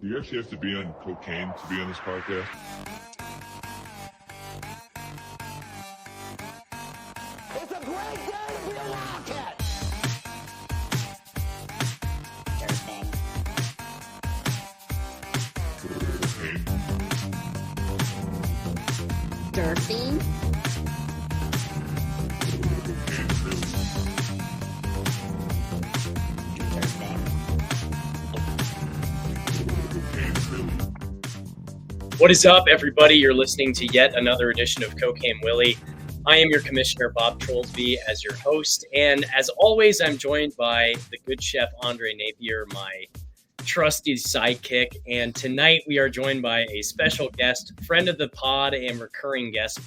Do you actually have to be on cocaine to be on this podcast? It's a great day to be an Wildcat! Cocaine. Durfing. What is up, everybody? You're listening to yet another edition of Cocaine Willie. I am your commissioner, Bob Trollsby, as your host. And as always, I'm joined by the good chef, Andre Napier, my trusty sidekick. And tonight we are joined by a special guest, friend of the pod and recurring guest,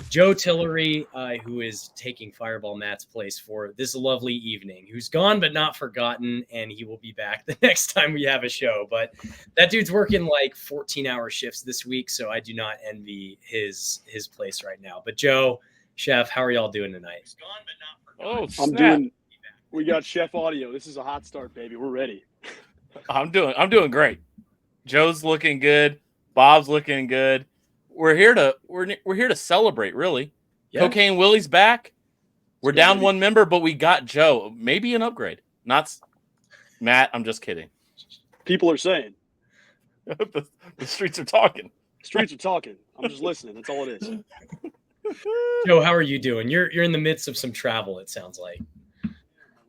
Joe Tillery, who is taking Fireball Matt's place for this lovely evening, who's gone but not forgotten, and he will be back the next time we have a show. But that dude's working like 14-hour shifts this week, so I do not envy his place right now. But Joe, Chef, how are y'all doing tonight? He's gone but not forgotten. We got Chef Audio. This is a hot start, baby. We're ready. I'm doing great. Joe's looking good. Bob's looking good. We're here to celebrate, really. Yeah. Cocaine Willie's back. We're down one member, but we got Joe. Maybe an upgrade. Not Matt. I'm just kidding. People are saying. the streets are talking. Streets are talking. I'm just listening. That's all it is. Joe, how are you doing? You're in the midst of some travel, it sounds like.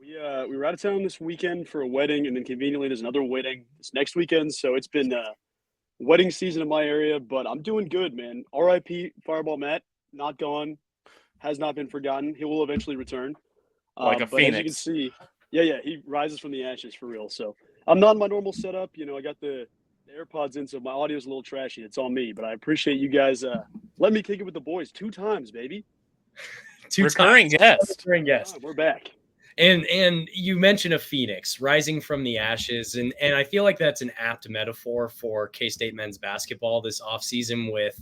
We were out of town this weekend for a wedding, and then conveniently there's another wedding this next weekend. So it's been wedding season in my area, but I'm doing good, man. R.I.P. Fireball Matt, not gone, has not been forgotten. He will eventually return. Like a phoenix. As you can see, yeah, he rises from the ashes for real. So I'm not in my normal setup. You know, I got the AirPods in, so my audio's a little trashy. It's on me, but I appreciate you guys letting me kick it with the boys 2 times, baby. Recurring guest. We're back. And you mentioned a phoenix rising from the ashes, and I feel like that's an apt metaphor for K-State men's basketball this offseason with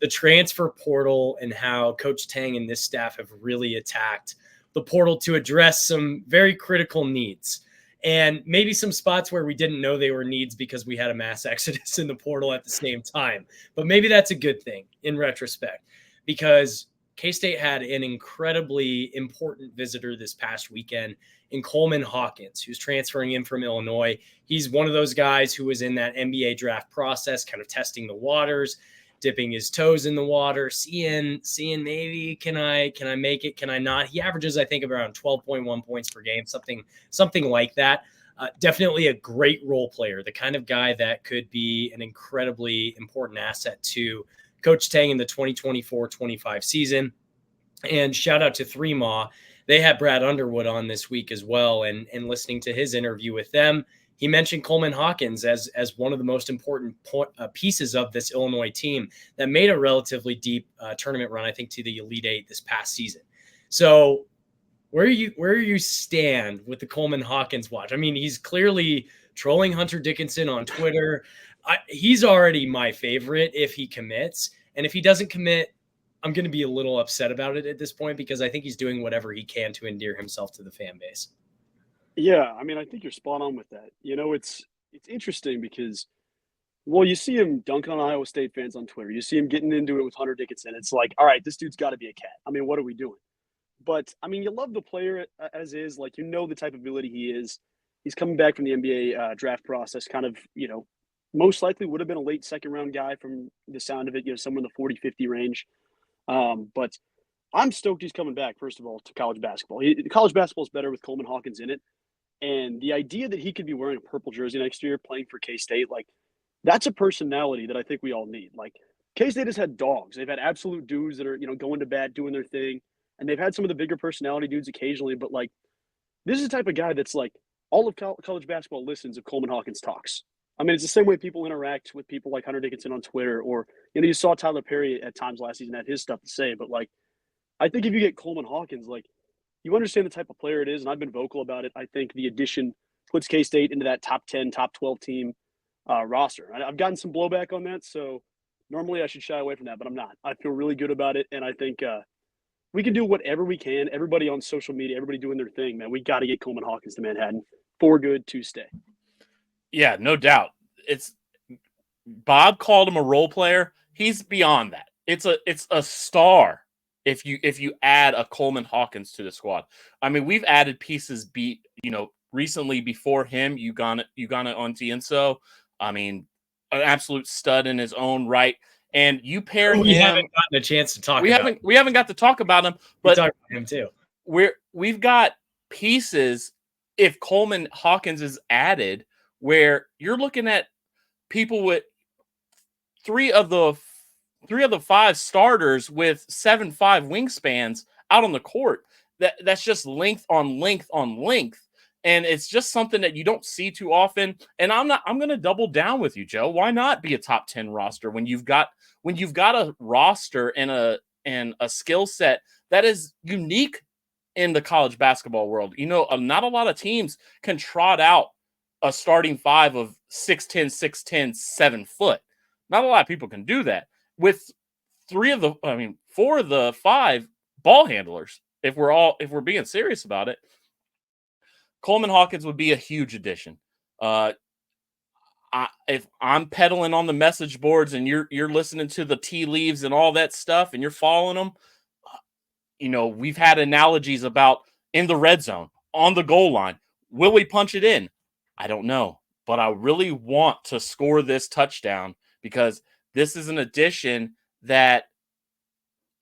the transfer portal and how Coach Tang and this staff have really attacked the portal to address some very critical needs. And maybe some spots where we didn't know they were needs because we had a mass exodus in the portal at the same time. But maybe that's a good thing in retrospect, because K-State had an incredibly important visitor this past weekend in Coleman Hawkins, who's transferring in from Illinois. He's one of those guys who was in that NBA draft process, kind of testing the waters, dipping his toes in the water, seeing maybe can I make it, can I not? He averages, I think, around 12.1 points per game, something like that. Definitely a great role player, the kind of guy that could be an incredibly important asset to Coach Tang in the 2024-25 season. And shout out to 3MA. They had Brad Underwood on this week as well. And listening to his interview with them, he mentioned Coleman Hawkins as one of the most important pieces of this Illinois team that made a relatively deep tournament run, I think, to the Elite Eight this past season. So where you stand with the Coleman Hawkins watch? I mean, he's clearly trolling Hunter Dickinson on Twitter. He's already my favorite if he commits. And if he doesn't commit, I'm going to be a little upset about it at this point, because I think he's doing whatever he can to endear himself to the fan base. Yeah, I mean, I think you're spot on with that. You know, it's interesting because, well, you see him dunk on Iowa State fans on Twitter. You see him getting into it with Hunter Dickinson. It's like, all right, this dude's got to be a cat. I mean, what are we doing? But, I mean, you love the player as is. Like, you know the type of ability he is. He's coming back from the NBA draft process, kind of, you know, most likely would have been a late second-round guy from the sound of it, you know, somewhere in the 40-50 range. But I'm stoked he's coming back, first of all, to college basketball. College basketball is better with Coleman Hawkins in it. And the idea that he could be wearing a purple jersey next year playing for K-State, like, that's a personality that I think we all need. Like, K-State has had dogs. They've had absolute dudes that are, you know, going to bat, doing their thing. And they've had some of the bigger personality dudes occasionally. But, like, this is the type of guy that's, like, all of college basketball listens if Coleman Hawkins talks. I mean, it's the same way people interact with people like Hunter Dickinson on Twitter, or, you know, you saw Tyler Perry at times last season had his stuff to say. But, like, I think if you get Coleman Hawkins, like, you understand the type of player it is, and I've been vocal about it. I think the addition puts K-State into that top 10, top 12 team roster. I've gotten some blowback on that, so normally I should shy away from that, but I'm not. I feel really good about it, and I think we can do whatever we can. Everybody on social media, everybody doing their thing, man. We got to get Coleman Hawkins to Manhattan for good to stay. Yeah, no doubt. It's Bob called him a role player. He's beyond that. It's a star if you add a Coleman Hawkins to the squad. I mean, we've added pieces recently before him. Ugana Ontienso. I mean, an absolute stud in his own right. And you pair We him. haven't gotten a chance to talk about We haven't got to talk about him, we but talked about him too. We've got pieces if Coleman Hawkins is added where you're looking at people with three of the 5 starters with 7'5" wingspans out on the court. That's just length on length on length. And it's just something that you don't see too often. And I'm going to double down with you, Joe. Why not be a top 10 roster when you've got a roster and a skill set that is unique in the college basketball world? Not a lot of teams can trot out a starting 5 of 6'10", 6'10", 7 foot. Not a lot of people can do that with 4 of the 5 ball handlers. If we're being serious about it, Coleman Hawkins would be a huge addition. If I'm peddling on the message boards and you're listening to the tea leaves and all that stuff and you're following them, we've had analogies about in the red zone, on the goal line. Will we punch it in? I don't know, but I really want to score this touchdown because this is an addition that,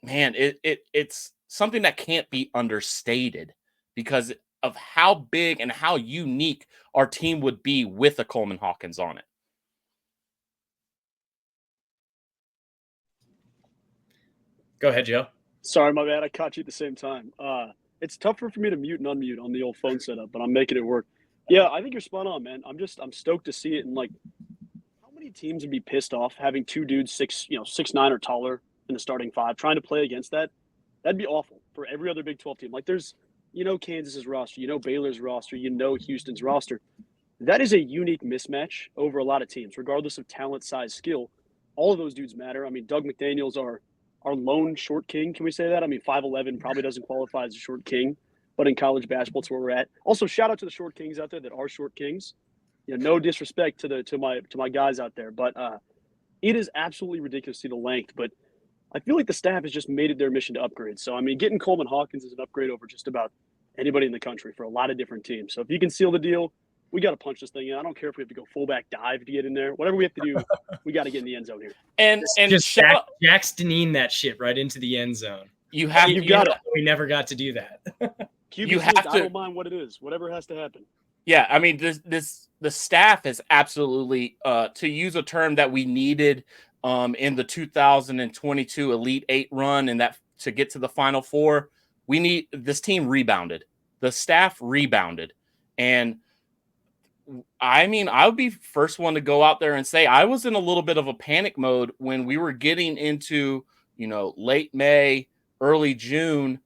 man, it's something that can't be understated because of how big and how unique our team would be with a Coleman Hawkins on it. Go ahead, Joe. Sorry, my bad. I caught you at the same time. It's tougher for me to mute and unmute on the old phone setup, but I'm making it work. Yeah, I think you're spot on, man. I'm stoked to see it. And how many teams would be pissed off having 2 dudes 6'9" or taller in the starting 5 trying to play against that? That'd be awful for every other Big 12 team. There's, Kansas's roster, Baylor's roster, Houston's roster. That is a unique mismatch over a lot of teams, regardless of talent, size, skill. All of those dudes matter. I mean, Doug McDaniel's our lone short king. Can we say that? I mean, 5'11" probably doesn't qualify as a short king, but in college basketball, it's where we're at. Also, shout out to the short kings out there that are short kings. No disrespect to my guys out there, but it is absolutely ridiculous to see the length. But I feel like the staff has just made it their mission to upgrade. So, I mean, getting Coleman Hawkins is an upgrade over just about anybody in the country for a lot of different teams. So if you can seal the deal, we got to punch this thing in. I don't care if we have to go fullback dive to get in there. Whatever we have to do, we got to get in the end zone here. And just Jackson that shit right into the end zone. You have we never got to do that. I don't mind what it is. Whatever has to happen. Yeah, I mean, the staff is absolutely, to use a term that we needed in the 2022 Elite 8 run and that to get to the Final Four, this team rebounded. The staff rebounded. And I mean, I would be first one to go out there and say I was in a little bit of a panic mode when we were getting into, late May, early June,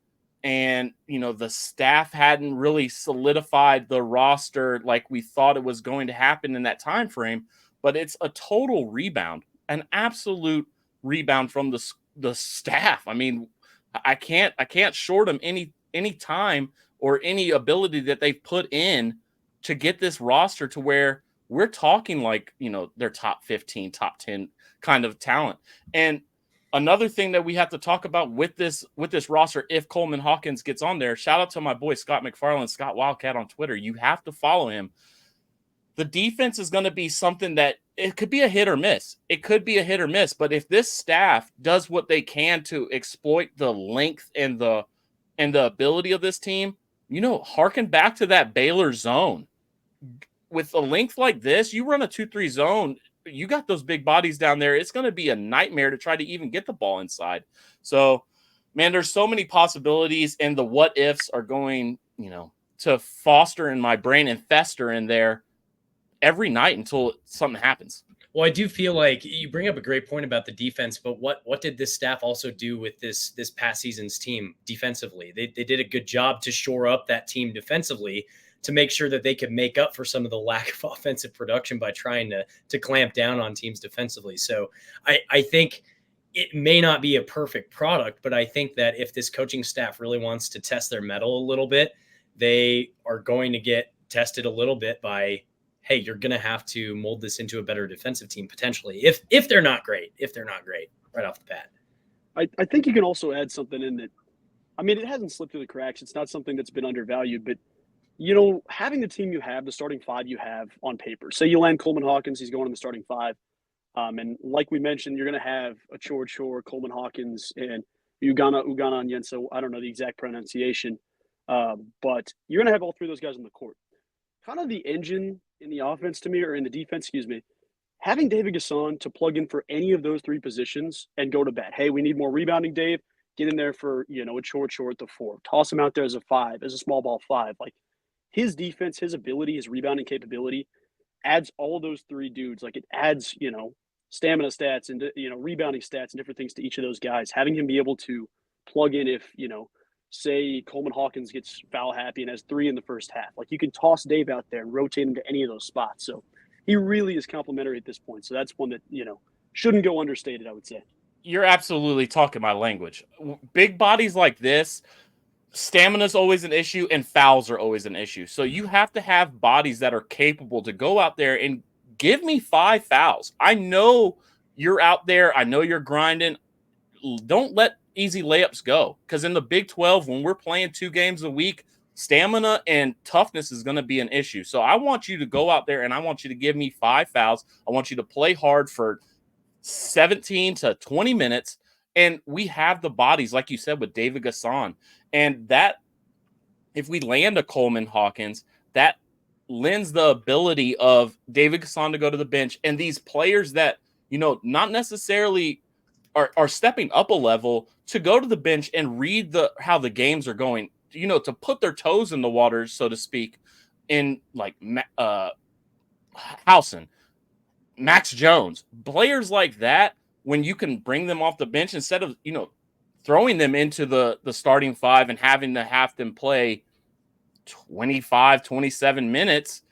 and, the staff hadn't really solidified the roster like we thought it was going to happen in that time frame. But it's a total rebound, an absolute rebound from the staff. I mean, I can't short them any time or any ability that they've put in to get this roster to where we're talking their top 15, top 10 kind of talent. And another thing that we have to talk about with this roster, if Coleman Hawkins gets on there, shout out to my boy Scott McFarland, Scott Wildcat on Twitter. You have to follow him. The defense is going to be something that it could be a hit or miss. It could be a hit or miss, but if this staff does what they can to exploit the length and the ability of this team, harken back to that Baylor zone. With a length like this, you run a 2-3 zone, you got those big bodies down there. It's going to be a nightmare to try to even get the ball inside. So, man, there's so many possibilities, and the what ifs are going, to foster in my brain and fester in there every night until something happens. Well, I do feel like you bring up a great point about the defense, but what did this staff also do with this past season's team defensively? They did a good job to shore up that team defensively to make sure that they could make up for some of the lack of offensive production by trying to clamp down on teams defensively. So I think it may not be a perfect product, but I think that if this coaching staff really wants to test their mettle a little bit, they are going to get tested a little bit by hey, you're going to have to mold this into a better defensive team potentially if they're not great, right off the bat. I think you can also add something in that. I mean, it hasn't slipped through the cracks. It's not something that's been undervalued, but having the team you have, the starting five you have on paper. Say you land Coleman Hawkins, he's going in the starting five. And like we mentioned, you're going to have a Chore, Coleman Hawkins, and Ugana Onyenso. I don't know the exact pronunciation, but you're going to have all three of those guys on the court. Kind of the engine in the offense to me, or in the defense, excuse me, having David Gasson to plug in for any of those three positions and go to bat. Hey, we need more rebounding, Dave. Get in there for, a Chore at the 4. Toss him out there as a 5, as a small ball 5. Like, his defense, his ability, his rebounding capability adds all those three dudes. Like, it adds, stamina stats and, rebounding stats and different things to each of those guys. Having him be able to plug in if, say Coleman Hawkins gets foul happy and has 3 in the first half. Like, you can toss Dave out there and rotate him to any of those spots. So he really is complimentary at this point. So that's one that, shouldn't go understated, I would say. You're absolutely talking my language. Big bodies like this, stamina is always an issue and fouls are always an issue. So you have to have bodies that are capable to go out there and give me 5 fouls. I know you're out there. I know you're grinding. Don't let easy layups go, because in the Big 12, when we're playing 2 games a week, stamina and toughness is going to be an issue. So I want you to go out there and I want you to give me 5 fouls. I want you to play hard for 17 to 20 minutes. And we have the bodies, like you said, with David Gasson. And that, if we land a Coleman Hawkins, that lends the ability of David Gasson to go to the bench. And these players that, not necessarily are stepping up a level to go to the bench and read how the games are going, to put their toes in the water, so to speak, in like Howson, Max Jones, players like that, when you can bring them off the bench instead of, throwing them into the starting 5 and having to have them play 25, 27 minutes,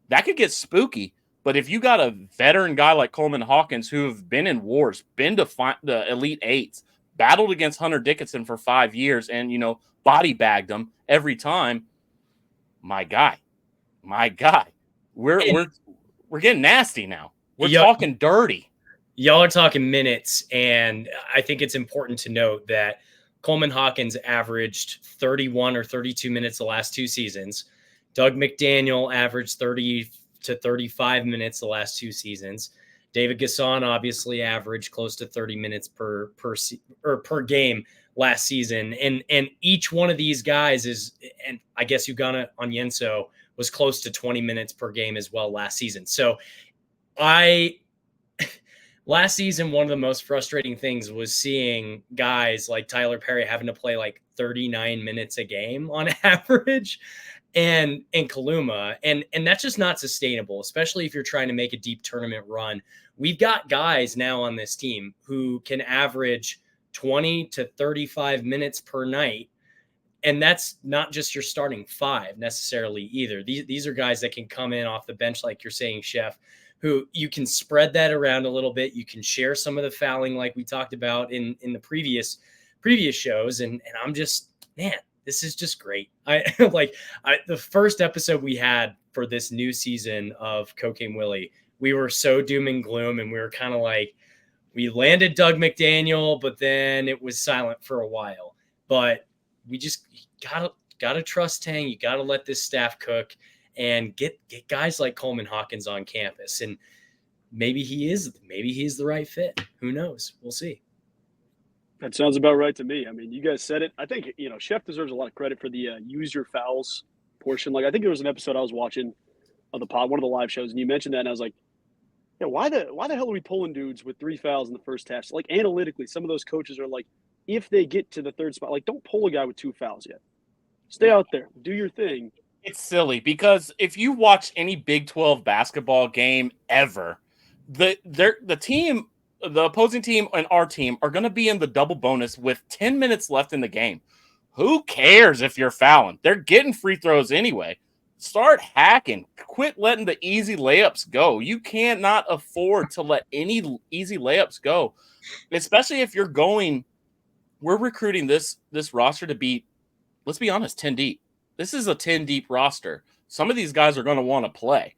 that could get spooky. But if you got a veteran guy like Coleman Hawkins, who have been in wars, been to the Elite Eights, battled against Hunter Dickinson for 5 years and, body bagged him every time, my guy, we're getting nasty now. We're talking dirty. Y'all are talking minutes, and I think it's important to note that Coleman Hawkins averaged 31 or 32 minutes the last 2 seasons. Doug McDaniel averaged 30 to 35 minutes the last 2 seasons. David Gasson obviously averaged close to 30 minutes per game last season. And each one of these guys is, and I guess Ugana Onyenso was close to 20 minutes per game as well last season. So last season, one of the most frustrating things was seeing guys like Tyler Perry having to play like 39 minutes a game on average, and Kaluma. And that's just not sustainable, especially if you're trying to make a deep tournament run. We've got guys now on this team who can average 20 to 35 minutes per night. And that's not just your starting 5 necessarily either. These are guys that can come in off the bench, like you're saying, Chef, who you can spread that around a little bit. You can share some of the fouling like we talked about in the previous shows. And I'm just, man, this is just great. The first episode we had for this new season of Cocaine Willie, we were so doom and gloom, and we were kind of like, we landed Doug McDaniel, but then it was silent for a while. But we just gotta trust Tang. You gotta let this staff cook and get guys like Coleman Hawkins on campus. And maybe he is the right fit. Who knows? We'll see. That sounds about right to me. I mean, you guys said it. I think, Chef deserves a lot of credit for the use your fouls portion. Like, I think there was an episode I was watching of the pod, one of the live shows, and you mentioned that, and I was like, yeah, why the hell are we pulling dudes with 3 fouls in the first half? So, like, analytically, some of those coaches are like, if they get to the third spot, like, don't pull a guy with 2 fouls yet. Stay out there. Do your thing. It's silly, because if you watch any Big 12 basketball game ever, the team, the opposing team and our team are going to be in the double bonus with 10 minutes left in the game. Who cares if you're fouling? They're getting free throws anyway. Start hacking. Quit letting the easy layups go. You cannot afford to let any easy layups go, especially if you're going. We're recruiting this roster to be, let's be honest, 10 deep. This is a 10 deep roster. Some of these guys are going to want to play.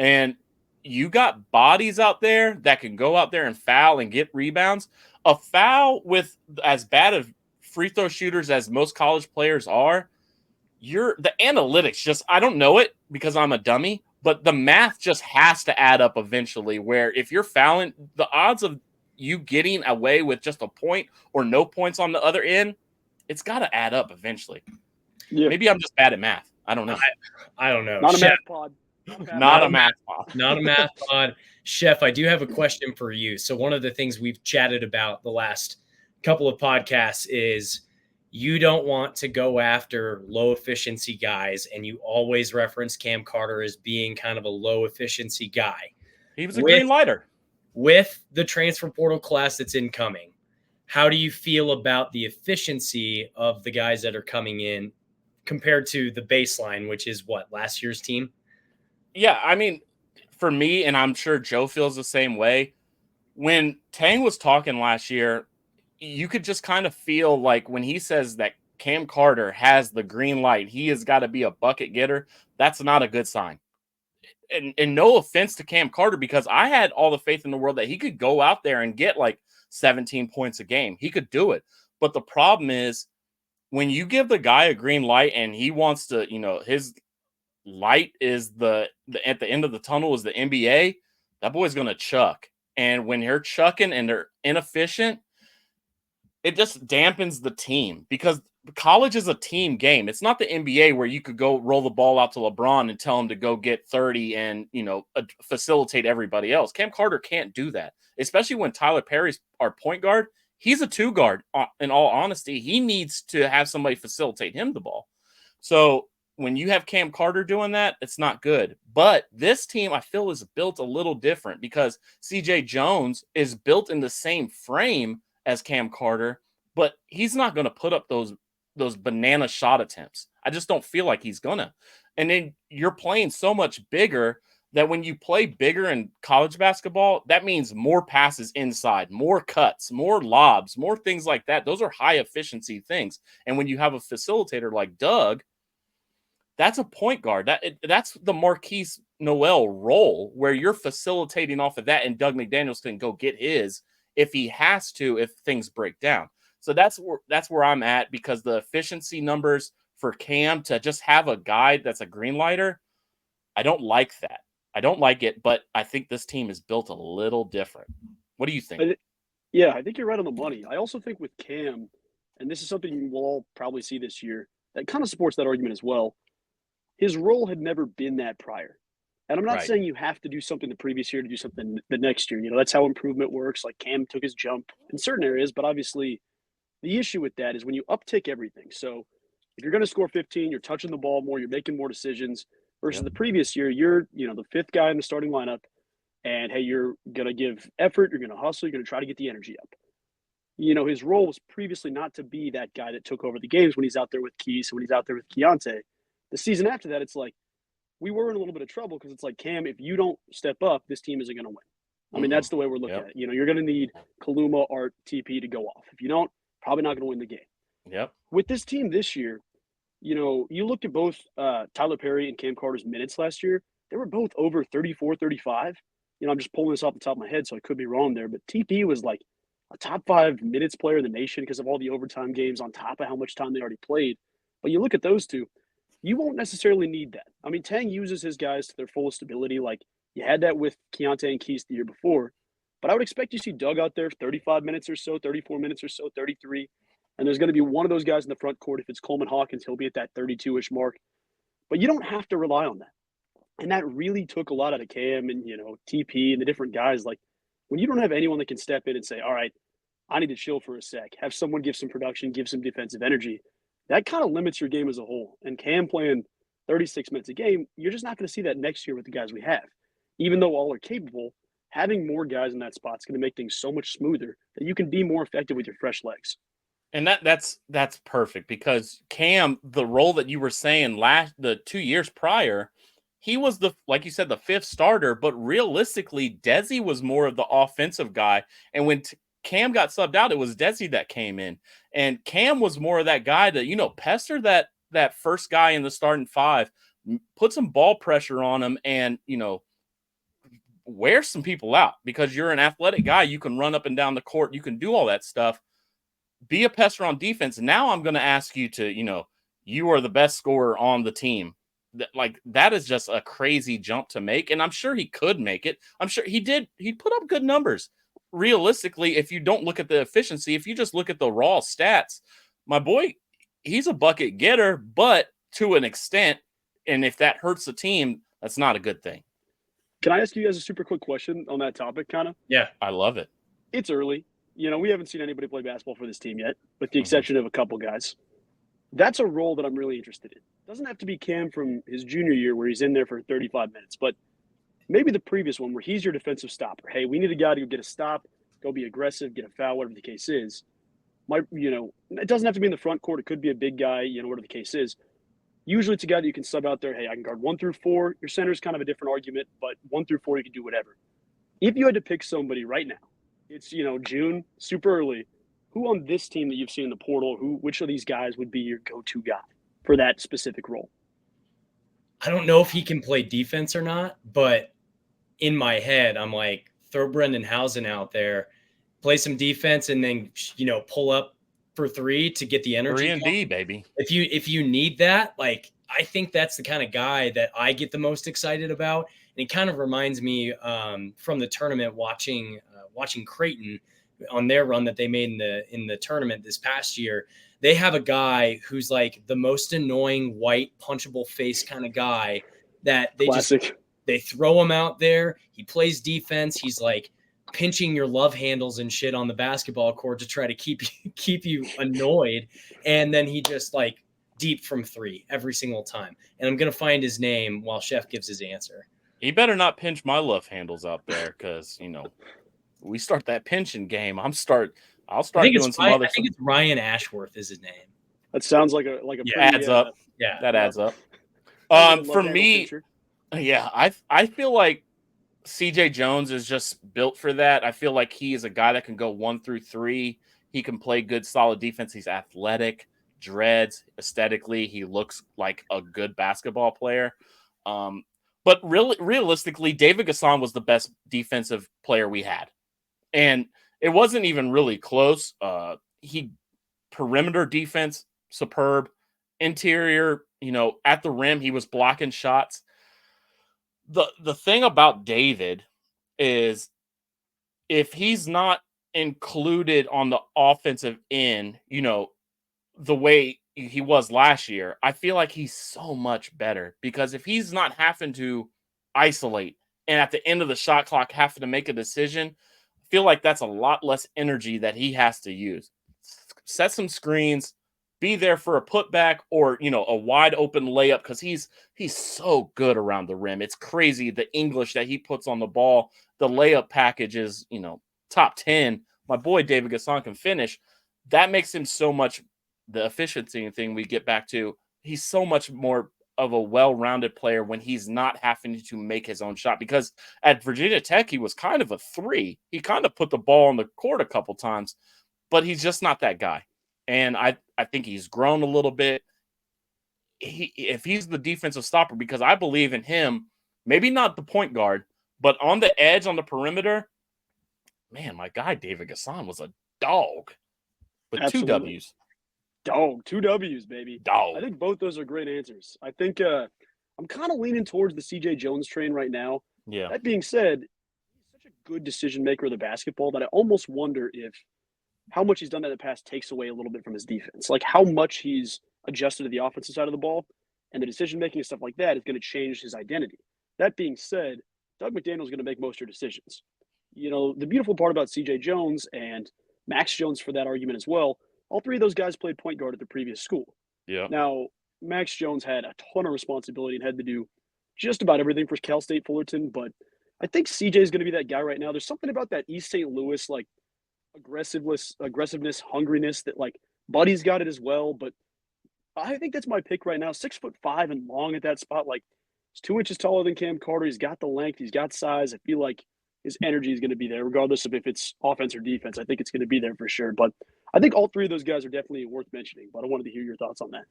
And you got bodies out there that can go out there and foul and get rebounds. A foul with as bad of free throw shooters as most college players are, the analytics just, I don't know it because I'm a dummy, but the math just has to add up eventually, where if you're fouling, the odds of you getting away with just a point or no points on the other end, it's got to add up eventually. Yeah. Maybe I'm just bad at math. I don't know. I don't know. Not a Chef, math pod. Not a math pod. Not a math pod. Chef, I do have a question for you. So one of the things we've chatted about the last couple of podcasts is you don't want to go after low efficiency guys, and you always reference Cam Carter as being kind of a low efficiency guy. He was a green lighter. With the transfer portal class that's incoming, how do you feel about the efficiency of the guys that are coming in compared to the baseline, which is what, last year's team? Yeah, I mean, for me, and I'm sure Joe feels the same way, when Tang was talking last year, you could just kind of feel like when he says that Cam Carter has the green light, he has got to be a bucket getter, that's not a good sign. And no offense to Cam Carter, because I had all the faith in the world that he could go out there and get like 17 points a game. He could do it. But the problem is when you give the guy a green light and he wants to, his light is the at the end of the tunnel is the NBA, that boy's going to chuck. And when they're chucking and they're inefficient, it just dampens the team, because college is a team game. It's not the NBA where you could go roll the ball out to LeBron and tell him to go get 30 and, facilitate everybody else. Cam Carter can't do that, especially when Tyler Perry's our point guard. He's a 2 guard. In all honesty, he needs to have somebody facilitate him the ball. So when you have Cam Carter doing that, it's not good. But this team, I feel, is built a little different because CJ Jones is built in the same frame as Cam Carter, but he's not going to put up those banana shot attempts. I just don't feel like he's gonna. And then you're playing so much bigger that when you play bigger in college basketball, that means more passes inside, more cuts, more lobs, more things like that. Those are high efficiency things. And when you have a facilitator like Doug, that's a point guard. That's the Marquise Noel role, where you're facilitating off of that, and Doug McDaniels can go get his if he has to, if things break down. So that's where I'm at, because the efficiency numbers for Cam to just have a guy that's a green lighter, I don't like that. I don't like it, but I think this team is built a little different. What do you think? I think you're right on the money. I also think with Cam, and this is something we'll all probably see this year, that kind of supports that argument as well. His role had never been that prior. And I'm not saying you have to do something the previous year to do something the next year. That's how improvement works. Like Cam took his jump in certain areas, but obviously the issue with that is when you uptick everything. So if you're going to score 15, you're touching the ball more, you're making more decisions versus the previous year, you're, the 5th guy in the starting lineup, and hey, you're going to give effort, you're going to hustle, you're going to try to get the energy up. His role was previously not to be that guy that took over the games when he's out there with Keys, when he's out there with Keontae. The season after that, it's like, we were in a little bit of trouble because it's like, Cam, if you don't step up, this team isn't going to win. I mean, that's the way we're looking at it. You're going to need Kaluma, Art, TP to go off. If you don't, probably not going to win the game. Yep. With this team this year, you look at both Tyler Perry and Cam Carter's minutes last year. They were both over 34, 35. I'm just pulling this off the top of my head, so I could be wrong there. But TP was like a top 5 minutes player in the nation because of all the overtime games on top of how much time they already played. But you look at those two, you won't necessarily need that. I mean, Tang uses his guys to their fullest ability. Like, you had that with Keontae and Keys the year before. But I would expect you to see Doug out there 35 minutes or so, 34 minutes or so, 33. And there's going to be one of those guys in the front court. If it's Coleman Hawkins, he'll be at that 32-ish mark. But you don't have to rely on that. And that really took a lot out of Cam and, TP and the different guys. Like, when you don't have anyone that can step in and say, all right, I need to chill for a sec, have someone give some production, give some defensive energy, that kind of limits your game as a whole. And Cam playing 36 minutes a game, you're just not going to see that next year with the guys we have. Even though all are capable, having more guys in that spot is going to make things so much smoother that you can be more effective with your fresh legs. And that's perfect, because Cam, the role that you were saying the 2 years prior, he was like you said, the 5th starter, but realistically, Desi was more of the offensive guy. And when Cam got subbed out, it was Desi that came in. And Cam was more of that guy that, pester that first guy in the starting 5, put some ball pressure on him, and, wear some people out because you're an athletic guy. You can run up and down the court. You can do all that stuff. Be a pester on defense. Now I'm going to ask you to, you are the best scorer on the team. That is just a crazy jump to make. And I'm sure he could make it. I'm sure he did. He put up good numbers. Realistically, if you don't look at the efficiency, if you just look at the raw stats, my boy, he's a bucket getter, but to an extent. And if that hurts the team, that's not a good thing. Can I ask you guys a super quick question on that topic, kind of? Yeah. I love it. It's early. We haven't seen anybody play basketball for this team yet, with the exception of a couple guys. That's a role that I'm really interested in. Doesn't have to be Cam from his junior year where he's in there for 35 minutes, but maybe the previous one where he's your defensive stopper. Hey, we need a guy to go get a stop, go be aggressive, get a foul, whatever the case is. It doesn't have to be in the front court. It could be a big guy, whatever the case is. Usually it's a guy that you can sub out there. Hey, I can guard 1 through 4. Your center is kind of a different argument, but 1 through 4, you can do whatever. If you had to pick somebody right now, it's, June, super early, who on this team that you've seen in the portal, which of these guys would be your go-to guy for that specific role? I don't know if he can play defense or not, but in my head, I'm like, throw Brendan Housen out there, play some defense, and then, pull up for 3 to get the energy. 3-and-D, baby. If you need that, I think that's the kind of guy that I get the most excited about. And it kind of reminds me from the tournament watching Creighton on their run that they made in the tournament this past year. They have a guy who's like the most annoying white punchable face kind of guy that they throw him out there. He plays defense. He's like pinching your love handles and shit on the basketball court to try to keep you annoyed. And then he just deep from 3 every single time. And I'm going to find his name while Chef gives his answer. He better not pinch my love handles out there because, we start that pinching game. I'll start doing some other stuff. I think it's Ryan Ashworth is his name. That sounds like a adds up. Yeah. That adds up. For me, I feel like CJ Jones is just built for that. I feel like he is a guy that can go 1 through 3. He can play good, solid defense. He's athletic, dreads, aesthetically. He looks like a good basketball player. But realistically, David Gasson was the best defensive player we had. And it wasn't even really close. Perimeter defense, superb. Interior, at the rim, he was blocking shots. The thing about David is if he's not included on the offensive end, the way he was last year, I feel like he's so much better because if he's not having to isolate and at the end of the shot clock having to make a decision, I feel like that's a lot less energy that he has to use. Set some screens, be there for a putback or, a wide open layup because he's so good around the rim. It's crazy the English that he puts on the ball. The layup package is, top 10. My boy David Gasson can finish. That makes him so much the efficiency thing we get back to. He's so much more of a well-rounded player when he's not having to make his own shot because at Virginia Tech, he was kind of a 3. He kind of put the ball on the court a couple times, but he's just not that guy. And I think he's grown a little bit. If he's the defensive stopper, because I believe in him, maybe not the point guard, but on the edge, on the perimeter, man, my guy David Gasson was a dog with Absolutely. 2 W's. Dog, 2 W's, baby. Dog. I think both those are great answers. I think I'm kind of leaning towards the CJ Jones train right now. Yeah. That being said, he's such a good decision maker of the basketball that I almost wonder if how much he's done that in the past takes away a little bit from his defense. Like how much he's adjusted to the offensive side of the ball and the decision making and stuff like that is going to change his identity. That being said, Doug McDaniel is going to make most of your decisions. The beautiful part about CJ Jones and Max Jones for that argument as well, all 3 of those guys played point guard at the previous school. Yeah. Now, Max Jones had a ton of responsibility and had to do just about everything for Cal State Fullerton, but I think CJ is going to be that guy right now. There's something about that East St. Louis, aggressiveness, hungriness that Buddy's got it as well. But I think that's my pick right now. 6'5" and long at that spot. He's 2 inches taller than Cam Carter. He's got the length. He's got size. I feel like his energy is going to be there, regardless of if it's offense or defense. I think it's going to be there for sure. But I think all 3 of those guys are definitely worth mentioning. But I wanted to hear your thoughts on that.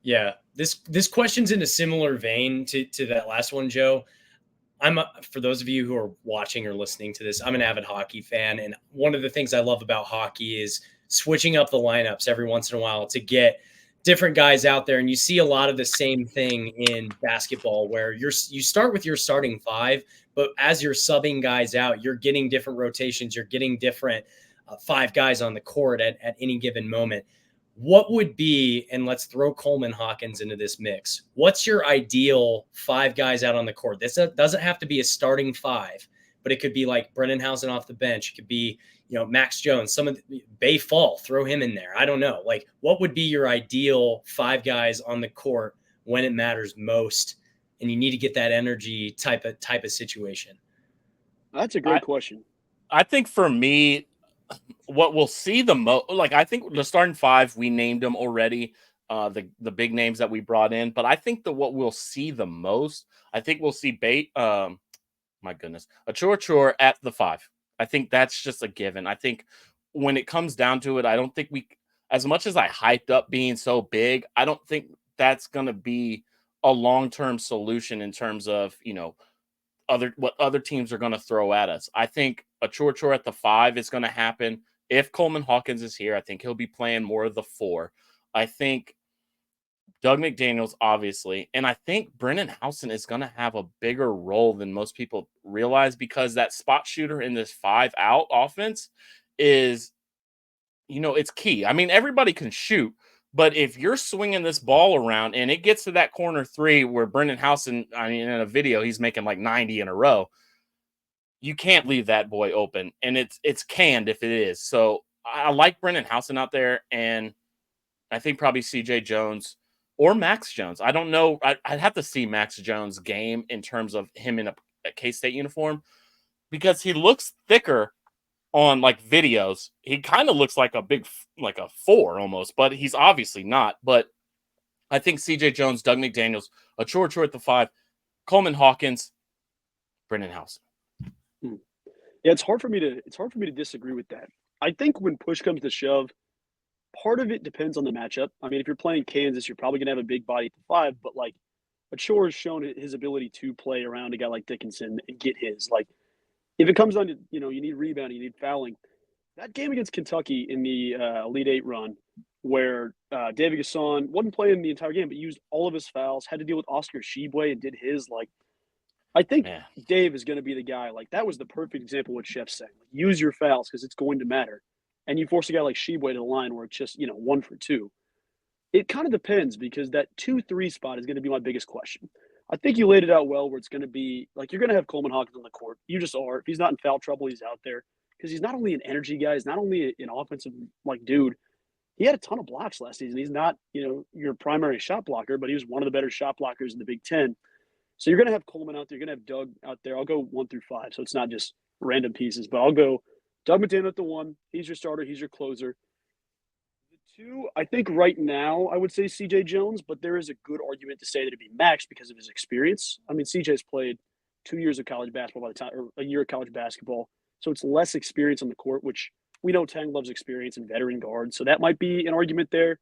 Yeah, this question's in a similar vein to that last one, Joe. For those of you who are watching or listening to this, I'm an avid hockey fan. And one of the things I love about hockey is switching up the lineups every once in a while to get different guys out there. And you see a lot of the same thing in basketball where you start with your starting five, but as you're subbing guys out, you're getting different rotations. You're getting different five guys on the court at any given moment. What would be, and let's throw Coleman Hawkins into this mix, what's your ideal five guys out on the court? This doesn't have to be a starting five, but it could be like Brennan off the bench. It could be, Max Jones, some of Bay Fall, throw him in there. I don't know. Like, what would be your ideal five guys on the court when it matters most and you need to get that energy type of situation? That's a great question. I think for me, what we'll see the most, like, I think the starting five, we named them already, the big names that we brought in, but I think what we'll see the most, I think we'll see my goodness, Achor at the five. I think that's just a given. I think when it comes down to it, I don't think as much as I hyped up being so big, I don't think that's going to be a long-term solution in terms of, what other teams are going to throw at us. I think a Chor at the five is going to happen. If Coleman Hawkins is here, I think he'll be playing more of the four. I think Doug McDaniels, obviously, and I think Brennan Housen is going to have a bigger role than most people realize, because that spot shooter in this 5-out offense is, it's key. I mean, everybody can shoot, but if you're swinging this ball around and it gets to that corner three where Brendan Housen, in a video, he's making like 90 in a row, you can't leave that boy open. And it's canned if it is. So I like Brendan Housen out there. And I think probably CJ Jones or Max Jones. I don't know. I'd have to see Max Jones' game in terms of him in a K-State uniform, because he looks thicker on like videos. He kind of looks like a 4 almost, but he's obviously not. But I think CJ Jones, Doug McDaniels, a Chor at the 5, Coleman Hawkins, Brendan Housen. Yeah, it's hard for me to disagree with that. I think when push comes to shove, part of it depends on the matchup. I mean, if you're playing Kansas, you're probably gonna have a big body at the 5, but like Achor has shown his ability to play around a guy like Dickinson and get his. Like, if it comes down to, you need rebounding, you need fouling. That game against Kentucky in the Elite Eight run, where David Gasson wasn't playing the entire game, but used all of his fouls, had to deal with Oscar Tshiebwe and did his. Like, I think Dave is going to be the guy. Like, that was the perfect example of what Chef's saying. Like, use your fouls because it's going to matter. And you force a guy like Tshiebwe to the line where it's just, 1 for 2. It kind of depends, because that 2-3 spot is going to be my biggest question. I think you laid it out well, where it's going to be like, you're going to have Coleman Hawkins on the court. You just are. If he's not in foul trouble, he's out there, because he's not only an energy guy, he's not only an offensive dude. He had a ton of blocks last season. He's not, your primary shot blocker, but he was one of the better shot blockers in the Big Ten. So you're going to have Coleman out there. You're going to have Doug out there. I'll go 1 through 5, so it's not just random pieces. But I'll go Doug McDaniel at the 1. He's your starter. He's your closer. The 2, I think right now I would say CJ Jones, but there is a good argument to say that it'd be Max because of his experience. I mean, CJ's played 2 years of college basketball by the time, or a year of college basketball. So it's less experience on the court, which we know Tang loves experience and veteran guard. So that might be an argument there.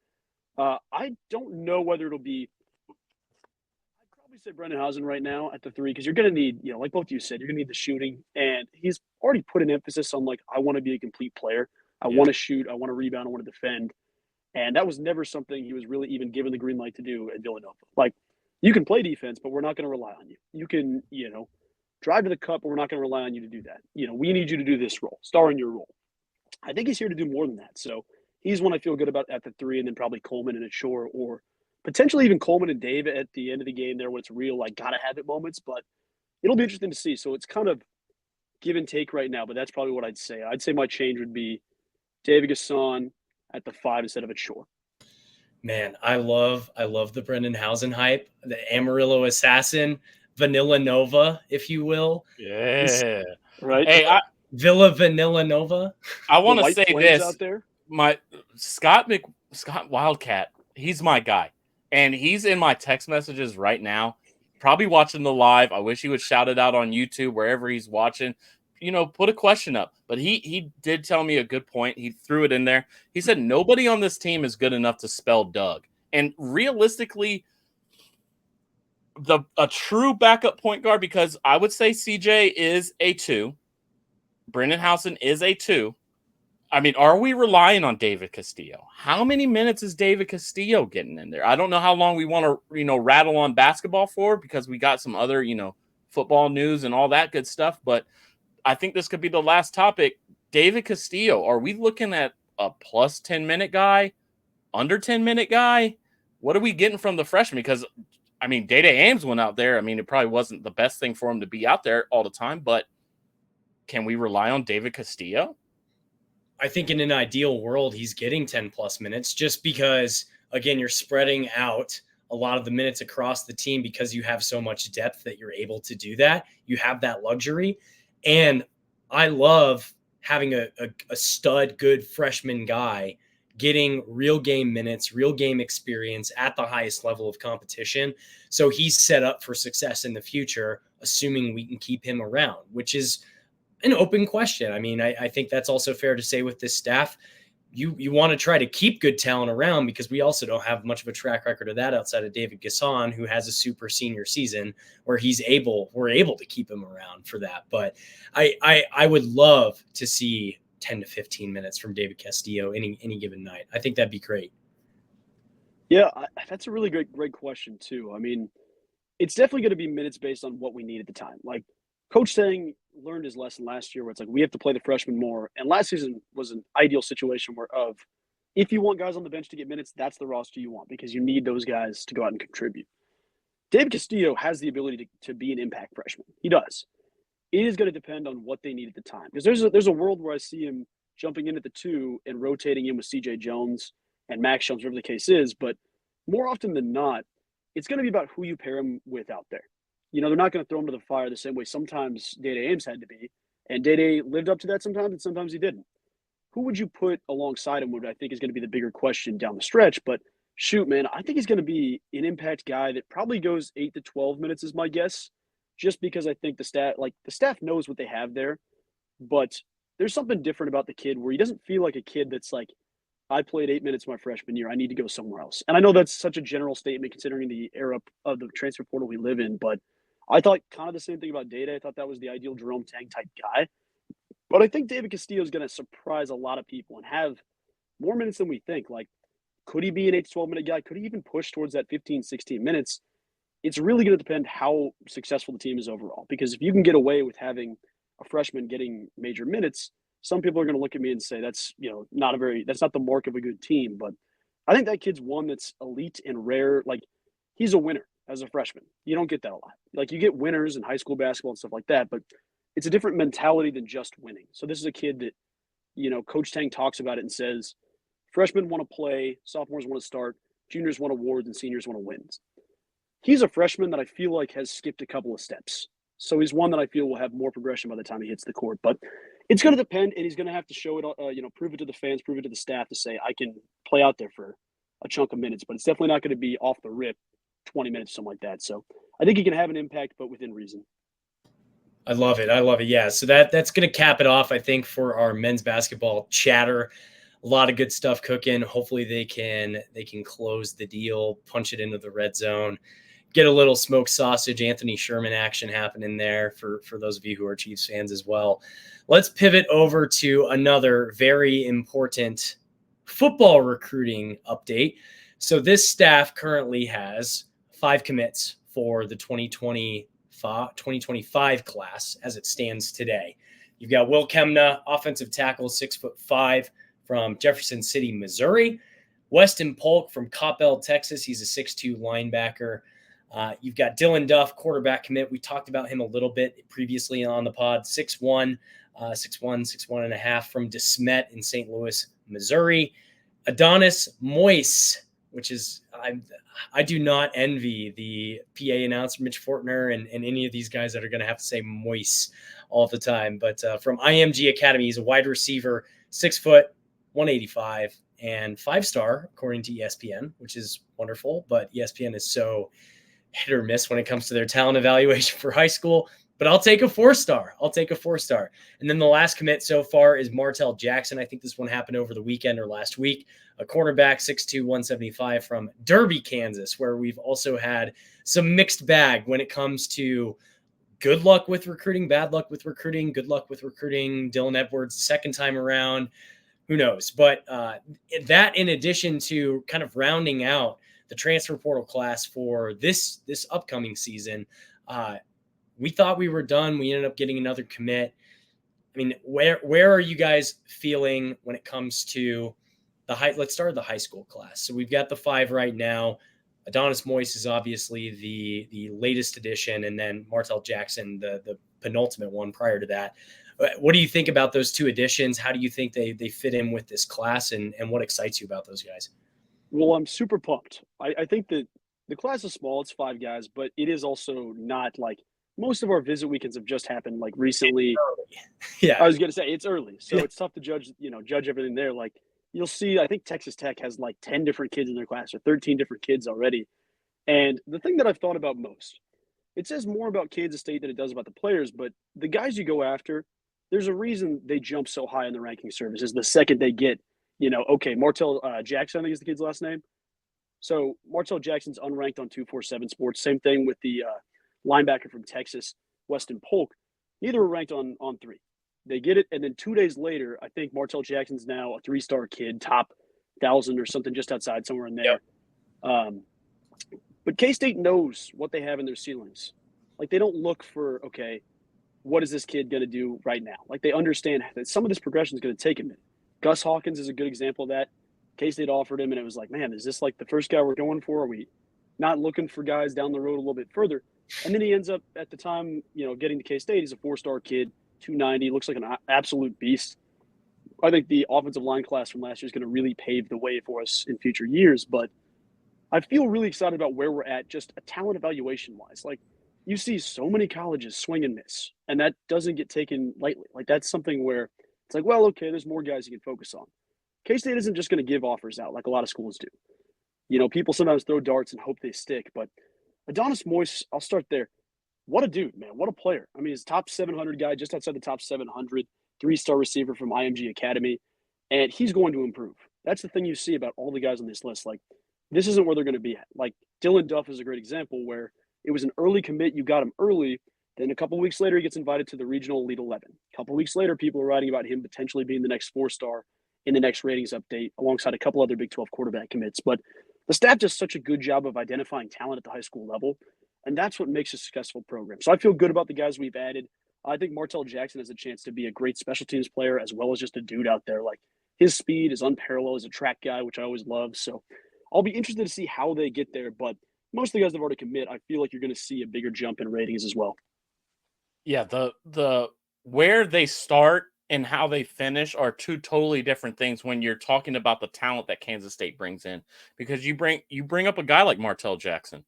I don't know whether it'll be – I'd probably say Brendan Housen right now at the 3, because you're going to need, like both of you said, you're going to need the shooting. And he's already put an emphasis on, like, I want to be a complete player. I want to shoot. I want to rebound. I want to defend. And that was never something he was really even given the green light to do at Villanova. Like, you can play defense, but we're not going to rely on you. You can, drive to the cup, but we're not going to rely on you to do that. We need you to do this role, star in your role. I think he's here to do more than that. So he's one I feel good about at the 3, and then probably Coleman and Achor, or potentially even Coleman and Dave at the end of the game there when it's real, like, gotta have it moments. But it'll be interesting to see. So it's kind of give and take right now, but that's probably what I'd say. I'd say my change would be David Gasson at the 5 instead of Achor. Man, I love the Brendan Housen hype, the Amarillo assassin, Vanilla Nova, if you will. Yeah. Right. Hey, Villa Vanilla Nova. I want to say this. Out there. My Scott Wildcat, he's my guy. And he's in my text messages right now, probably watching the live. I wish he would shout it out on YouTube, wherever he's watching. Put a question up. But he did tell me a good point. He threw it in there. He said, nobody on this team is good enough to spell Doug. And realistically, a true backup point guard, because I would say CJ is a 2. Brendan Housen is a 2. I mean, are we relying on David Castillo? How many minutes is David Castillo getting in there? I don't know how long we want to, rattle on basketball for, because we got some other, football news and all that good stuff. But I think this could be the last topic. David Castillo, are we looking at a plus 10-minute guy, under 10-minute guy? What are we getting from the freshman? Because, I mean, Dede Ames went out there. I mean, it probably wasn't the best thing for him to be out there all the time, but can we rely on David Castillo? I think in an ideal world, he's getting 10 plus minutes, just because, again, you're spreading out a lot of the minutes across the team because you have so much depth that you're able to do that. You have that luxury. And I love having a stud, good freshman guy getting real game minutes, real game experience at the highest level of competition. So he's set up for success in the future, assuming we can keep him around, which is an open question. I mean, I think that's also fair to say with this staff. You want to try to keep good talent around, because we also don't have much of a track record of that outside of David Gasson, who has a super senior season where we're able to keep him around for that. But I would love to see 10 to 15 minutes from David Castillo any given night. I think that'd be great. Yeah, that's a really great question too. I mean, it's definitely going to be minutes based on what we need at the time. Like Coach Tang learned his lesson last year, where it's like we have to play the freshmen more. And last season was an ideal situation if you want guys on the bench to get minutes, that's the roster you want, because you need those guys to go out and contribute. David Castillo has the ability to be an impact freshman. He does. It is going to depend on what they need at the time, because there's a world where I see him jumping in at the 2 and rotating in with CJ Jones and Max Jones, whatever the case is. But more often than not, it's going to be about who you pair him with out there. They're not going to throw him to the fire the same way sometimes Dede Ames had to be. And Dede lived up to that sometimes, and sometimes he didn't. Who would you put alongside him, what I think is going to be the bigger question down the stretch? But shoot, man, I think he's going to be an impact guy that probably goes 8 to 12 minutes is my guess, just because I think the staff knows what they have there. But there's something different about the kid where he doesn't feel like a kid that's like, I played 8 minutes my freshman year, I need to go somewhere else. And I know that's such a general statement considering the era of the transfer portal we live in, but I thought kind of the same thing about Dede. I thought that was the ideal Jerome Tang type guy. But I think David Castillo is going to surprise a lot of people and have more minutes than we think. Like, could he be an 8 to 12 minute guy? Could he even push towards that 15, 16 minutes? It's really going to depend how successful the team is overall. Because if you can get away with having a freshman getting major minutes, some people are going to look at me and say that's not the mark of a good team. But I think that kid's one that's elite and rare. Like, he's a winner as a freshman. You don't get that a lot. Like, you get winners in high school basketball and stuff like that, but it's a different mentality than just winning. So this is a kid that, Coach Tang talks about it and says, freshmen want to play, sophomores want to start, juniors want awards, and seniors want to win. He's a freshman that I feel like has skipped a couple of steps. So he's one that I feel will have more progression by the time he hits the court. But it's going to depend, and he's going to have to show it, prove it to the fans, prove it to the staff to say, I can play out there for a chunk of minutes. But it's definitely not going to be off the rip 20 minutes, something like that. So I think he can have an impact, but within reason. I love it. Yeah. So that's going to cap it off, I think, for our men's basketball chatter. A lot of good stuff cooking. Hopefully they can close the deal, punch it into the red zone, get a little smoked sausage, Anthony Sherman action happening there for those of you who are Chiefs fans as well. Let's pivot over to another very important football recruiting update. So this staff currently has 5 commits for the 2025 class as it stands today. You've got Will Kemna, offensive tackle, 6'5", from Jefferson City, Missouri. Weston Polk from Coppell, Texas. He's a 6'2" linebacker. You've got Dylan Duff, quarterback commit. We talked about him a little bit previously on the pod. 6'1", 6'1.5" from DeSmet in St. Louis, Missouri. Adonis Moise, which is I do not envy the PA announcer, Mitch Fortner, and any of these guys that are going to have to say Moise all the time. But from IMG Academy, he's a wide receiver, 6 foot, 185, and 5-star, according to ESPN, which is wonderful. But ESPN is so hit or miss when it comes to their talent evaluation for high school. But I'll take a 4-star. And then the last commit so far is Martell Jackson. I think this one happened over the weekend or last week. A cornerback, 6'2", 175 from Derby, Kansas, where we've also had some mixed bag when it comes to good luck with recruiting, bad luck with recruiting, good luck with recruiting. Dylan Edwards the second time around. Who knows? But that in addition to kind of rounding out the transfer portal class for this upcoming season, we thought we were done. We ended up getting another commit. I mean, where are you guys feeling when it comes to the high? Let's start with the high school class. So we've got the 5 right now. Adonis Moyes is obviously the latest addition, and then Martell Jackson, the penultimate one prior to that. What do you think about those 2 additions? How do you think they fit in with this class, and what excites you about those guys? Well, I'm super pumped. I think that the class is small. It's 5 guys, but it is also not like most of our visit weekends have just happened like recently. Yeah, I was going to say it's early, so Yeah. it's tough to judge everything there. Like you'll see, I think Texas Tech has like 10 different kids in their class or 13 different kids already. And the thing that I've thought about most, it says more about Kansas State than it does about the players, but the guys you go after, there's a reason they jump so high in the ranking services the second they get, okay, Martell Jackson, I think is the kid's last name. So Martell Jackson's unranked on 247 Sports. Same thing with the linebacker from Texas, Weston Polk. Neither were ranked on 3. They get it, and then 2 days later, I think Martell Jackson's now a 3-star kid, top 1,000 or something just outside, somewhere in there. Yep. But K-State knows what they have in their ceilings. Like, they don't look for, okay, what is this kid going to do right now? Like, they understand that some of this progression is going to take a minute. Gus Hawkins is a good example of that. K-State offered him, and it was like, man, is this like the first guy we're going for? Are we not looking for guys down the road a little bit further? And then he ends up, at the time, getting to K-State, he's a 4-star kid, 290, looks like an absolute beast. I think the offensive line class from last year is going to really pave the way for us in future years, but I feel really excited about where we're at just a talent evaluation-wise. Like, you see so many colleges swing and miss, and that doesn't get taken lightly. Like, that's something where it's like, well, okay, there's more guys you can focus on. K-State isn't just going to give offers out like a lot of schools do. People sometimes throw darts and hope they stick, but Adonis Moyes, I'll start there. What a dude, man. What a player. I mean, he's top 700 guy, just outside the top 700, 3-star receiver from IMG Academy, and he's going to improve. That's the thing you see about all the guys on this list. Like, this isn't where they're going to be at. Like, Dylan Duff is a great example where it was an early commit. You got him early. Then a couple weeks later, he gets invited to the regional Elite 11. A couple weeks later, people are writing about him potentially being the next 4-star in the next ratings update alongside a couple other Big 12 quarterback commits. But the staff does such a good job of identifying talent at the high school level, and that's what makes a successful program. So I feel good about the guys we've added. I think Martell Jackson has a chance to be a great special teams player as well as just a dude out there. Like, his speed is unparalleled as a track guy, which I always love. So I'll be interested to see how they get there, but most of the guys that have already commit, I feel like you're going to see a bigger jump in ratings as well. Yeah, the where they start and how they finish are 2 totally different things when you're talking about the talent that Kansas State brings in. Because you bring up a guy like Martell Jackson.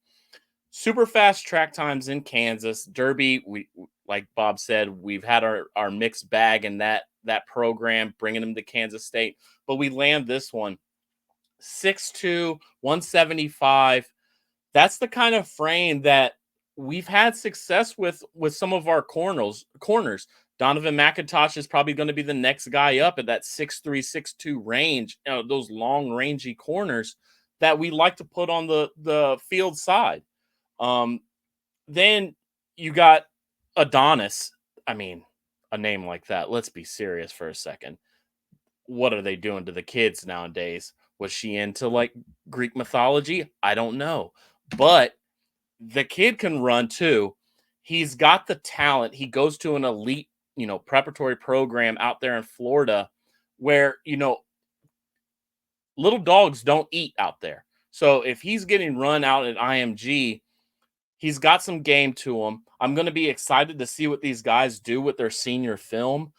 Super fast track times in Kansas. Derby, we like Bob said, we've had our mixed bag in that program, bringing him to Kansas State. But we land this one, 6'2", 175. That's the kind of frame that we've had success with some of our corners. Donovan McIntosh is probably going to be the next guy up at that 6'3", 6'2" range. Those long, rangy corners that we like to put on the field side. Then you got Adonis. I mean, a name like that. Let's be serious for a second. What are they doing to the kids nowadays? Was she into like Greek mythology? I don't know. But the kid can run too. He's got the talent. He goes to an elite, preparatory program out there in Florida where, little dogs don't eat out there. So if he's getting run out at IMG, he's got some game to him. I'm going to be excited to see what these guys do with their senior film.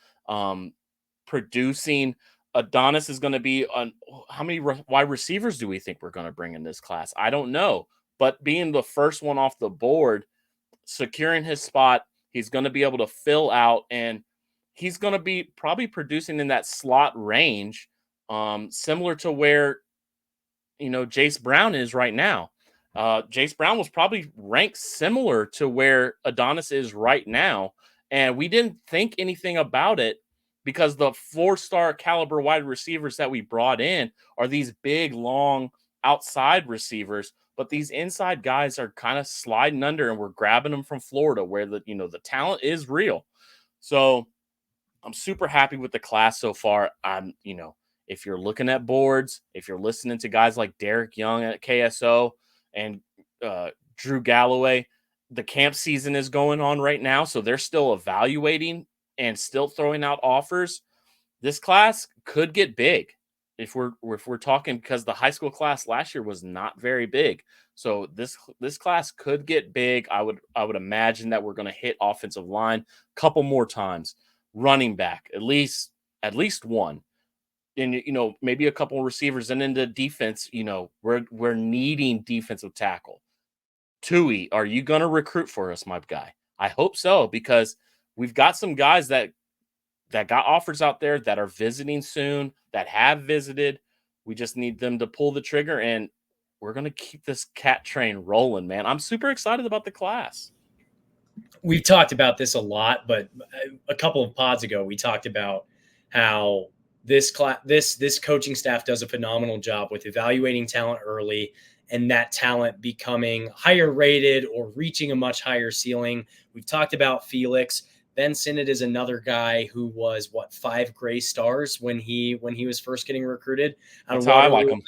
Producing Adonis is going to be on how many wide receivers do we think we're going to bring in this class? I don't know. But being the first one off the board, securing his spot, he's going to be able to fill out, and he's going to be probably producing in that slot range, similar to where, Jace Brown is right now. Jace Brown was probably ranked similar to where Adonis is right now. And we didn't think anything about it because the 4-star caliber wide receivers that we brought in are these big, long outside receivers. But these inside guys are kind of sliding under, and we're grabbing them from Florida where the talent is real. So I'm super happy with the class so far. If you're looking at boards, if you're listening to guys like Derek Young at KSO and Drew Galloway, the camp season is going on right now, so they're still evaluating and still throwing out offers. This class could get big if we're talking, because the high school class last year was not very big. So this class could get big. I would imagine that we're going to hit offensive line a couple more times, running back at least one, and maybe a couple of receivers, and into defense. We're needing defensive tackle. Tui, are you going to recruit for us, my guy? I hope so, because we've got some guys that got offers out there that are visiting soon, that have visited. We just need them to pull the trigger, and we're going to keep this cat train rolling, man. I'm super excited about the class. We've talked about this a lot, but a couple of pods ago, we talked about how this coaching staff does a phenomenal job with evaluating talent early, and that talent becoming higher rated or reaching a much higher ceiling. We've talked about Felix. Ben Sinnott is another guy who was 5 gray stars when he was first getting recruited. That's how I like him.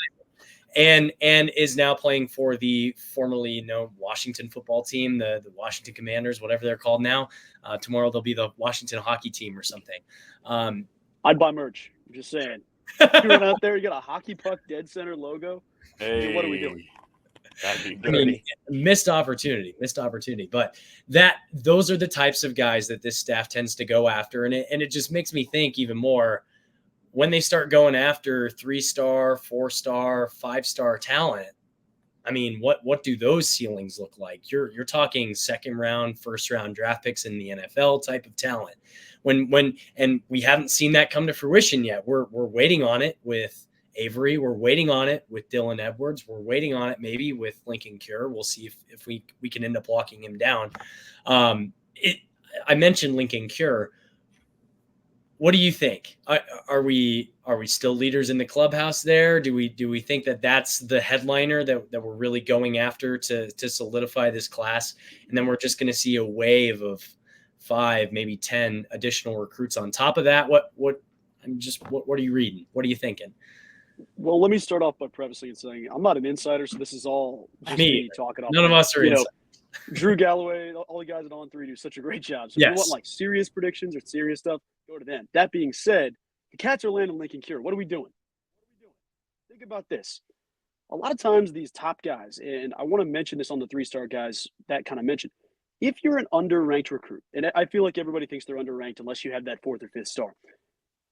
And is now playing for the formerly known Washington football team, the Washington Commanders, whatever they're called now. Tomorrow they'll be the Washington hockey team or something. I'd buy merch. I'm just saying. You run out there, you got a hockey puck dead center logo. Hey, what are we doing? That'd be dirty. I mean, missed opportunity. But those are the types of guys that this staff tends to go after, and it just makes me think even more when they start going after 3-star, 4-star, 5-star talent. I mean, what do those ceilings look like? You're talking second round, first round draft picks in the NFL type of talent. And we haven't seen that come to fruition yet. We're waiting on it with Avery. We're waiting on it with Dylan Edwards. We're waiting on it maybe with Lincoln Kure. We'll see if we can end up locking him down. I mentioned Lincoln Kure. What do you think? Are we still leaders in the clubhouse there? Do we think that that's the headliner that we're really going after to solidify this class? And then we're just going to see a wave of 5, maybe 10 additional recruits on top of that. What are you reading? What are you thinking? Well, let me start off by prefacing and saying I'm not an insider, so this is all just me talking off. None of us are insiders. Drew Galloway, all the guys at On 3 do such a great job. So if you want serious predictions or serious stuff, go to them. That being said, the Cats are landing Lincoln Kure. What are we doing? Think about this. A lot of times these top guys, and I want to mention this on the 3-star guys that kind of mentioned, if you're an underranked recruit, and I feel like everybody thinks they're underranked unless you have that 4th or 5th star.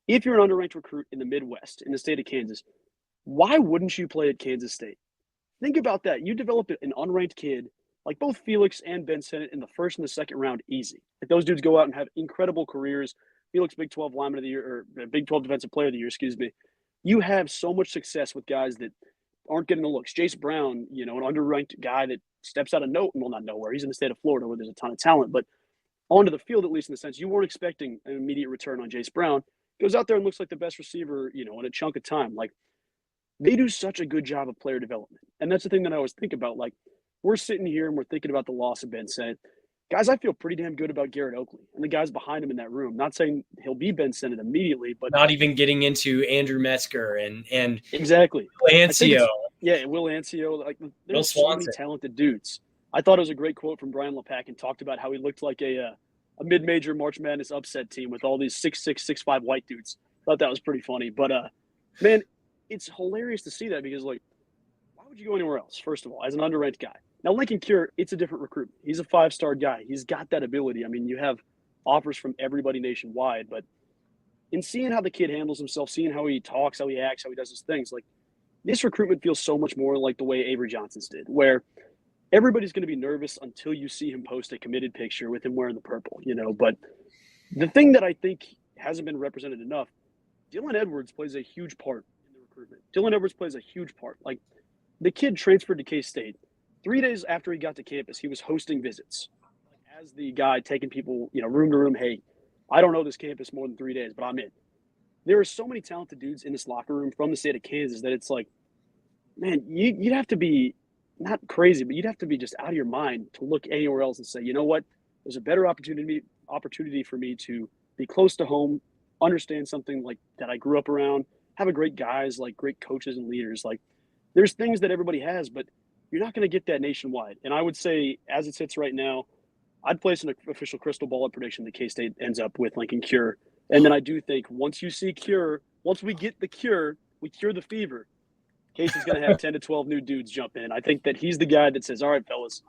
If you're an underranked recruit in the Midwest, in the state of Kansas, why wouldn't you play at Kansas State? Think about that. You develop an unranked kid, like both Felix and Ben Sinnott, in the first and the second round, easy. If those dudes go out and have incredible careers, Felix Big 12 Lineman of the Year, or Big 12 Defensive Player of the Year, you have so much success with guys that aren't getting the looks. Jace Brown, an underranked guy that steps out of not nowhere. He's in the state of Florida where there's a ton of talent, but onto the field, at least in the sense you weren't expecting an immediate return on Jace Brown. Goes out there and looks like the best receiver, in a chunk of time. Like, they do such a good job of player development. And that's the thing that I always think about. Like, we're sitting here and we're thinking about the loss of Ben Sinnott. Guys, I feel pretty damn good about Garrett Oakley and the guys behind him in that room. Not saying he'll be Ben Sinnott immediately, but not even getting into Andrew Metzger and exactly Will Ancio. Will Ancio. Like, there's so many talented dudes. I thought it was a great quote from Brian LePack and talked about how he looked like a mid-major March Madness upset team with all these 6'6", 6'5" white dudes. Thought that was pretty funny. But, man, it's hilarious to see that because, like, why would you go anywhere else, first of all, as an underranked guy? Now, Lincoln Kure, it's a different recruitment. He's a 5-star guy. He's got that ability. I mean, you have offers from everybody nationwide. But in seeing how the kid handles himself, seeing how he talks, how he acts, how he does his things, like, this recruitment feels so much more like the way Avery Johnson's did, where everybody's going to be nervous until you see him post a committed picture with him wearing the purple, But the thing that I think hasn't been represented enough, Dylan Edwards plays a huge part in the recruitment. Dylan Edwards plays a huge part. Like, the kid transferred to K-State. 3 days after he got to campus, he was hosting visits as the guy taking people, room to room. Hey, I don't know this campus more than 3 days, but I'm in. There are so many talented dudes in this locker room from the state of Kansas that it's like, man, you'd have to be not crazy, but you'd have to be just out of your mind to look anywhere else and say, you know what, there's a better opportunity for me to be close to home, understand something like that I grew up around, have a great guys, like great coaches and leaders. Like there's things that everybody has, but you're not going to get that nationwide. And I would say, as it sits right now, I'd place an official crystal ball prediction that K-State ends up with Lincoln Kure. And then I do think once we get the Kure, we cure the fever. Casey's going to have 10 to 12 new dudes jump in. I think that he's the guy that says, all right, fellas,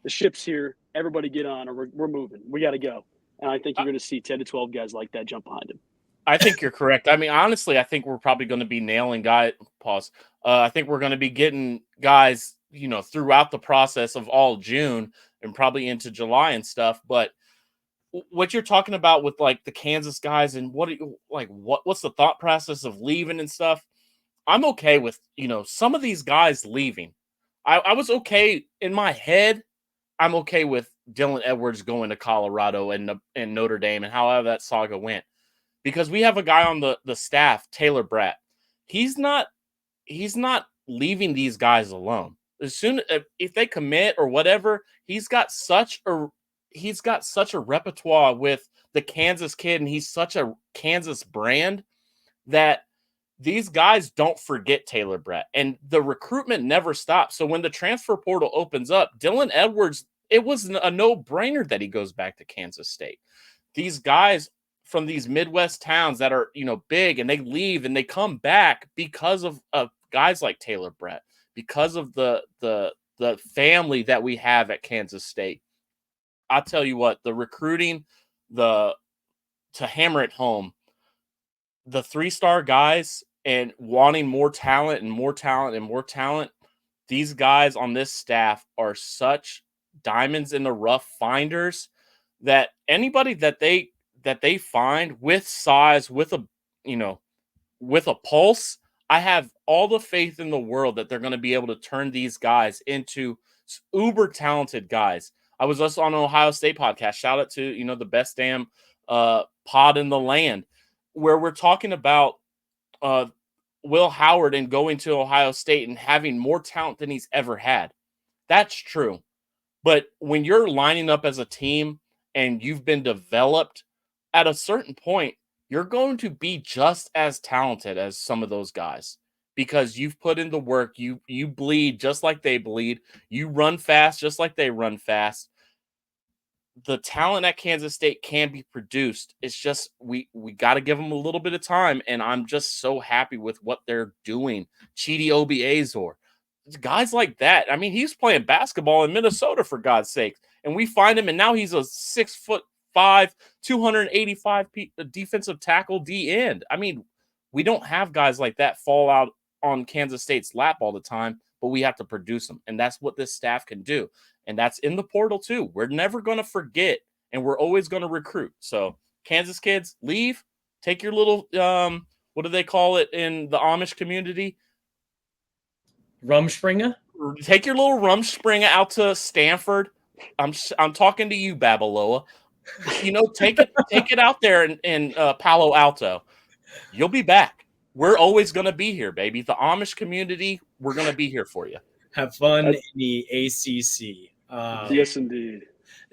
the ship's here. Everybody get on, or we're moving. We got to go. And I think you're going to see 10 to 12 guys like that jump behind him. I think you're correct. I mean, honestly, I think we're probably going to be nailing guys. Pause. I think we're going to be getting guys, throughout the process of all June and probably into July and stuff. But what you're talking about with like the Kansas guys and what's the thought process of leaving and stuff? I'm okay with, some of these guys leaving. I was okay in my head. I'm okay with Dylan Edwards going to Colorado and Notre Dame and however that saga went. Because we have a guy on the staff, Taylor Bratt. He's not leaving these guys alone. As soon if they commit or whatever, he's got such a repertoire with the Kansas kid, and he's such a Kansas brand that these guys don't forget Taylor Bratt. And the recruitment never stops. So when the transfer portal opens up, Dylan Edwards, it was a no-brainer that he goes back to Kansas State. These guys from these Midwest towns that are, big, and they leave and they come back because of guys like Taylor Bratt, because of the family that we have at Kansas State. I'll tell you what, the recruiting, to hammer it home, the 3-star guys and wanting more talent and more talent and more talent, these guys on this staff are such diamonds in the rough finders that anybody that they find with size, with a pulse, I have all the faith in the world that they're going to be able to turn these guys into uber talented guys. I was just on an Ohio State podcast. Shout out to, the best damn pod in the land, where we're talking about Will Howard and going to Ohio State and having more talent than he's ever had. That's true. But when you're lining up as a team and you've been developed, at a certain point, you're going to be just as talented as some of those guys because you've put in the work. You bleed just like they bleed. You run fast just like they run fast. The talent at Kansas State can be produced. It's just we got to give them a little bit of time, and I'm just so happy with what they're doing. Chidi Obiazor, guys like that. I mean, he's playing basketball in Minnesota, for God's sake, and we find him, and now he's a 6'5", 285 defensive tackle D end. I mean, we don't have guys like that fall out on Kansas State's lap all the time, but we have to produce them, and that's what this staff can do. And that's in the portal too. We're never going to forget, and we're always going to recruit. So Kansas kids, leave, take your little, what do they call it in the Amish community? Rumspringa? Take your little Rumspringa out to Stanford. I'm talking to you, Babaloa. Take it out there in Palo Alto. You'll be back. We're always going to be here, baby. The Amish community, we're going to be here for you. Have fun in the ACC. Yes, indeed.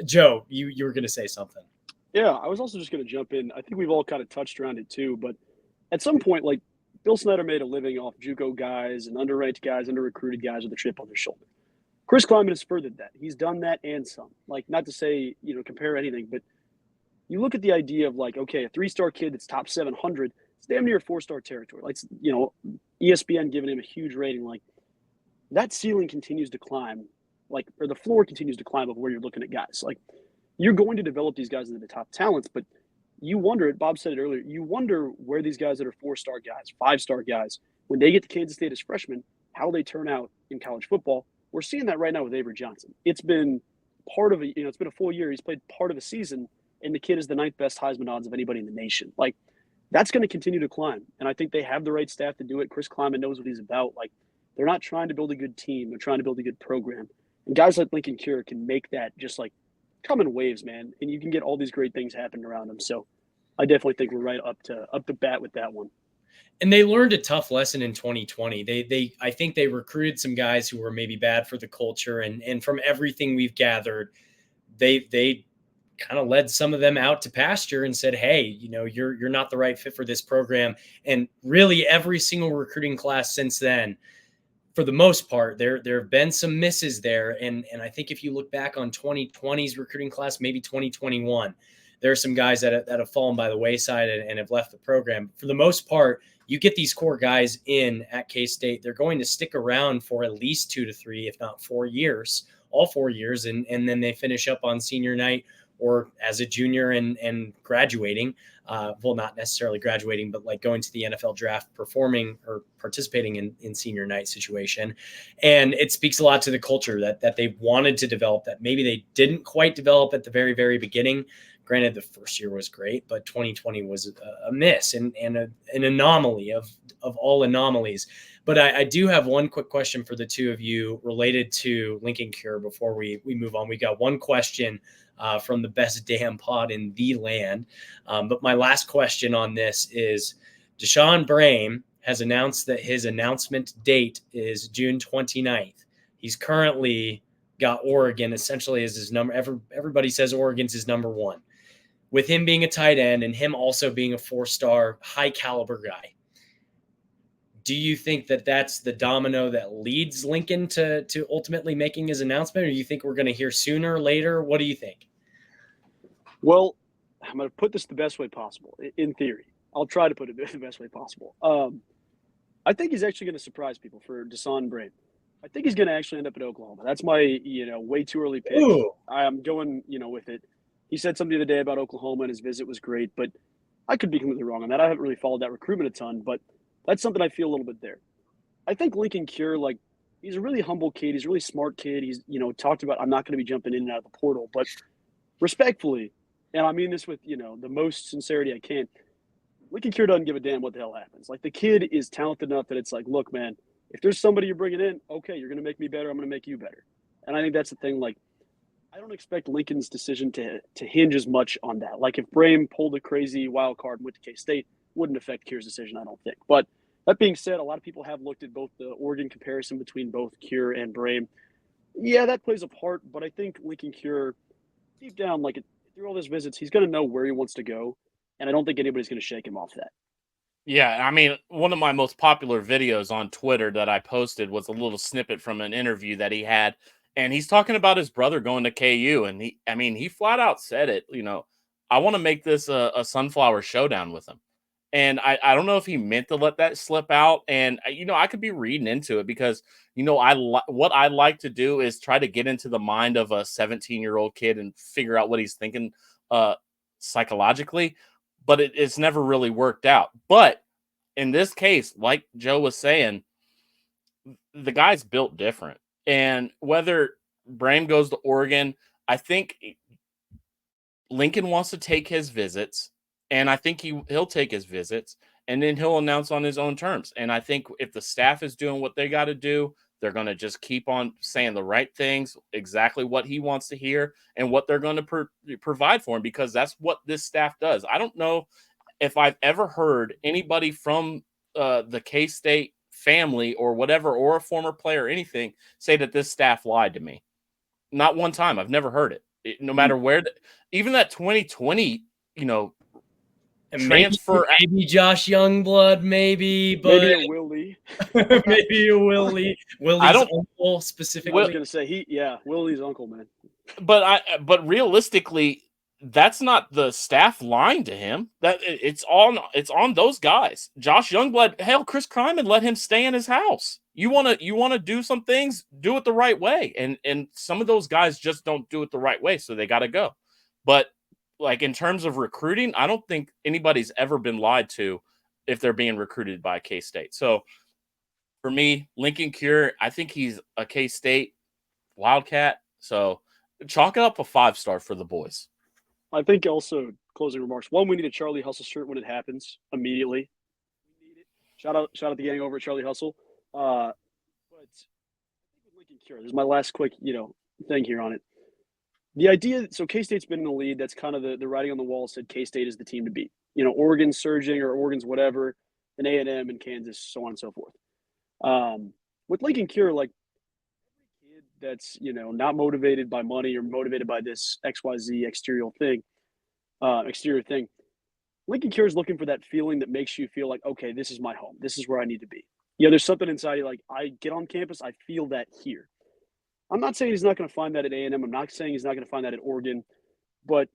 Joe, you were going to say something. Yeah, I was also just going to jump in. I think we've all kind of touched around it too, but at some point, like Bill Snyder made a living off JUCO guys and underranked guys, under-recruited guys with a chip on their shoulder. Chris Kleiman has furthered that. He's done that and some. Like, not to say, compare anything, but you look at the idea of like, okay, a 3-star kid that's top 700, it's damn near 4-star territory. Like, ESPN giving him a huge rating. Like, that ceiling continues to climb, or the floor continues to climb of where you're looking at guys. Like, you're going to develop these guys into the top talents, but you wonder, Bob said it earlier, you wonder where these guys that are 4-star guys, 5-star guys, when they get to Kansas State as freshmen, how they turn out in college football. We're seeing that right now with Avery Johnson. It's been it's been a full year. He's played part of a season, and the kid is the 9th best Heisman odds of anybody in the nation. Like, that's going to continue to climb, and I think they have the right staff to do it. Chris Kleiman knows what he's about. Like, they're not trying to build a good team. They're trying to build a good program. And guys like Lincoln Kure can make that just like come in waves, man. And you can get all these great things happening around him. So I definitely think we're right up to bat with that one. And they learned a tough lesson in 2020. I think they recruited some guys who were maybe bad for the culture. And from everything we've gathered, they kind of led some of them out to pasture and said, hey, you're not the right fit for this program. And really every single recruiting class since then, for the most part, there have been some misses there. And I think if you look back on 2020's recruiting class, maybe 2021, there are some guys that have fallen by the wayside and have left the program. For the most part, you get these core guys in at K-State, they're going to stick around for at least 2 to 3, if not 4 years, all 4 years. And then they finish up on senior night or as a junior and graduating. Well, not necessarily graduating, but like going to the NFL draft, performing or participating in senior night situation. And it speaks a lot to the culture that they wanted to develop that maybe they didn't quite develop at the very, very beginning. Granted, the first year was great, but 2020 was a miss and an anomaly of all anomalies. But I do have one quick question for the two of you related to Lincoln Kure before we move on. We got one question from the best damn pod in the land. But my last question on this is Deshaun Brame has announced that his announcement date is June 29th. He's currently got Oregon essentially as his number. Everybody says Oregon's his number one. With him being a tight end and him also being a 4-star high caliber guy, do you think that that's the domino that leads Lincoln to ultimately making his announcement? Or do you think we're going to hear sooner or later? What do you think? Well, I'm going to put this the best way possible. In theory, I'll try to put it the best way possible. I think he's actually going to surprise people for Deshaun Brame. I think he's going to actually end up at Oklahoma. That's my, way too early pick. Ooh. I'm going, with it. He said something the other day about Oklahoma and his visit was great, but I could be completely wrong on that. I haven't really followed that recruitment a ton, but that's something I feel a little bit there. I think Lincoln Kure, he's a really humble kid. He's a really smart kid. He's, talked about, I'm not going to be jumping in and out of the portal, but respectfully, and I mean this with, the most sincerity I can, Lincoln Kure doesn't give a damn what the hell happens. The kid is talented enough that it's like, look, man, if there's somebody you're bringing in, okay, you're going to make me better. I'm going to make you better. And I think that's the thing. I don't expect Lincoln's decision to hinge as much on that. If Brame pulled a crazy wild card and went to K-State, wouldn't affect Kure's decision, I don't think. But that being said, a lot of people have looked at both the Oregon comparison between both Kure and Brame. Yeah, that plays a part, but I think Lincoln Kure, deep down, through all those visits, he's going to know where he wants to go, and I don't think anybody's going to shake him off that. Yeah, I mean, one of my most popular videos on Twitter that I posted was a little snippet from an interview that he had. And he's talking about his brother going to KU. And he flat out said it, I want to make this a Sunflower Showdown with him. And I don't know if he meant to let that slip out. And, I could be reading into it because, what I like to do is try to get into the mind of a 17-year-old kid and figure out what he's thinking psychologically. But it's never really worked out. But in this case, like Joe was saying, the guy's built different. And whether Brame goes to Oregon, I think Lincoln wants to take his visits, and I think he'll take his visits, and then he'll announce on his own terms. And I think if the staff is doing what they got to do, they're going to just keep on saying the right things, exactly what he wants to hear, and what they're going to provide for him, because that's what this staff does. I don't know if I've ever heard anybody from the K-State family or whatever, or a former player or anything, say that this staff lied to me. Not one time. I've never heard it. No matter where, even that 2020, transfer. Maybe Josh Youngblood, maybe, but maybe a Willie. Maybe a Willie. Willie's uncle specifically. I was going to say Willie's uncle, man. But realistically, that's not the staff lying to him. That it's on those guys. Josh Youngblood, hell, Chris Kreiman let him stay in his house. You want to do some things, do it the right way. And some of those guys just don't do it the right way, so they got to go. But in terms of recruiting, I don't think anybody's ever been lied to if they're being recruited by K-State. So for me, Lincoln Kure, I think he's a K-State Wildcat. So chalk up a 5-star for the boys. I think also, closing remarks, one, we need a Charlie Hustle shirt when it happens immediately. We need it. Shout out the gang over at Charlie Hustle. But I think with Lincoln Kure. This is my last quick, thing here on it. The idea, so K-State's been in the lead. That's kind of the writing on the wall said K-State is the team to beat. Oregon's surging or Oregon's whatever, and A&M and Kansas, so on and so forth. With Lincoln Kure, like every kid that's not motivated by money or motivated by this XYZ exterior thing, Lincoln Kure is looking for that feeling that makes you feel like, okay, this is my home. This is where I need to be. There's something inside you like I get on campus, I feel that here. I'm not saying he's not going to find that at A&M. I'm not saying he's not going to find that at Oregon, but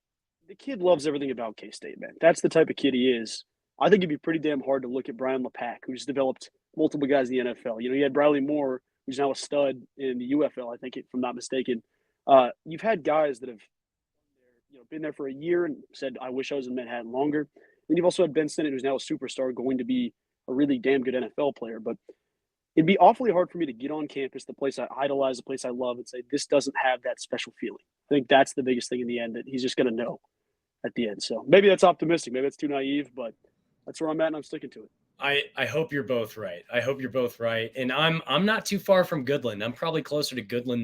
the kid loves everything about K-State, man. That's the type of kid he is. I think it'd be pretty damn hard to look at Brian LePack, who's developed multiple guys in the NFL. You had Briley Moore, who's now a stud in the UFL, I think, if I'm not mistaken. You've had guys that have been there for a year and said, I wish I was in Manhattan longer. And you've also had Ben Sinnott, who's now a superstar, going to be a really damn good NFL player. But it'd be awfully hard for me to get on campus, the place I idolize, the place I love, and say, this doesn't have that special feeling. I think that's the biggest thing in the end, that he's just going to know at the end. So maybe that's optimistic. Maybe that's too naive, but that's where I'm at, and I'm sticking to it. I hope you're both right. I hope you're both right. And I'm not too far from Goodland. I'm probably closer to Goodland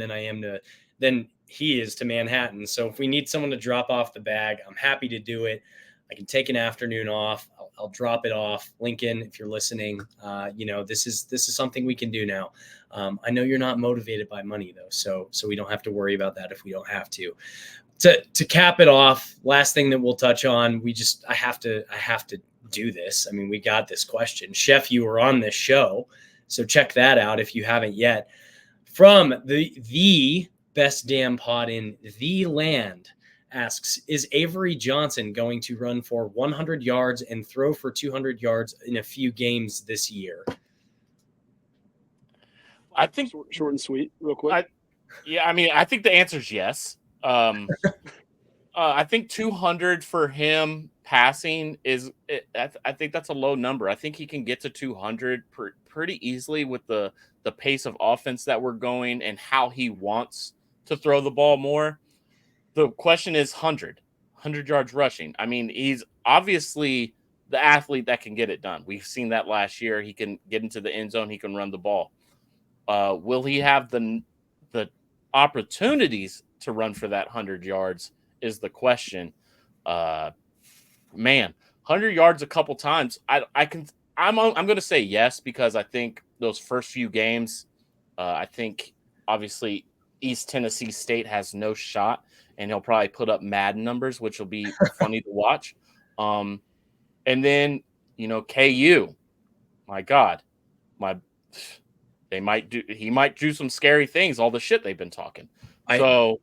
than he is to Manhattan. So if we need someone to drop off the bag, I'm happy to do it. I can take an afternoon off. I'll drop it off. Lincoln, if you're listening, this is something we can do now. I know you're not motivated by money though, so we don't have to worry about that if we don't have to. To cap it off, last thing that we'll touch on, I have to do this. I mean, we got this question. Chef, you were on this show, so check that out if you haven't yet. From the best damn pod in the land asks, is Avery Johnson going to run for 100 yards and throw for 200 yards in a few games this year? I think short and sweet, real quick. I think the answer is yes. I think 200 for him passing I think that's a low number. I think he can get to 200 pretty easily with the pace of offense that we're going and how he wants to throw the ball more. The question is 100 yards rushing. I mean, he's obviously the athlete that can get it done. We've seen that last year. He can get into the end zone. He can run the ball. Will he have the opportunities to run for that 100 yards is the question. 100 yards a couple times. I'm going to say yes, because I think those first few games, I think obviously East Tennessee State has no shot, and he'll probably put up Madden numbers, which will be funny to watch. And then, KU, my God, he might do some scary things, all the shit they've been talking. I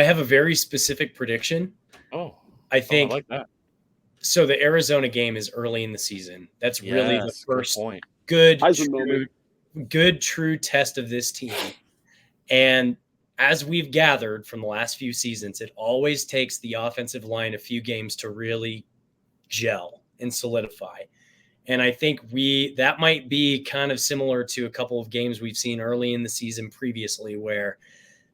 have a very specific prediction. I think I like that. So the Arizona game is early in the season. That's really the first good true test of this team. And as we've gathered from the last few seasons, it always takes the offensive line a few games to really gel and solidify. And I think that might be kind of similar to a couple of games we've seen early in the season previously, where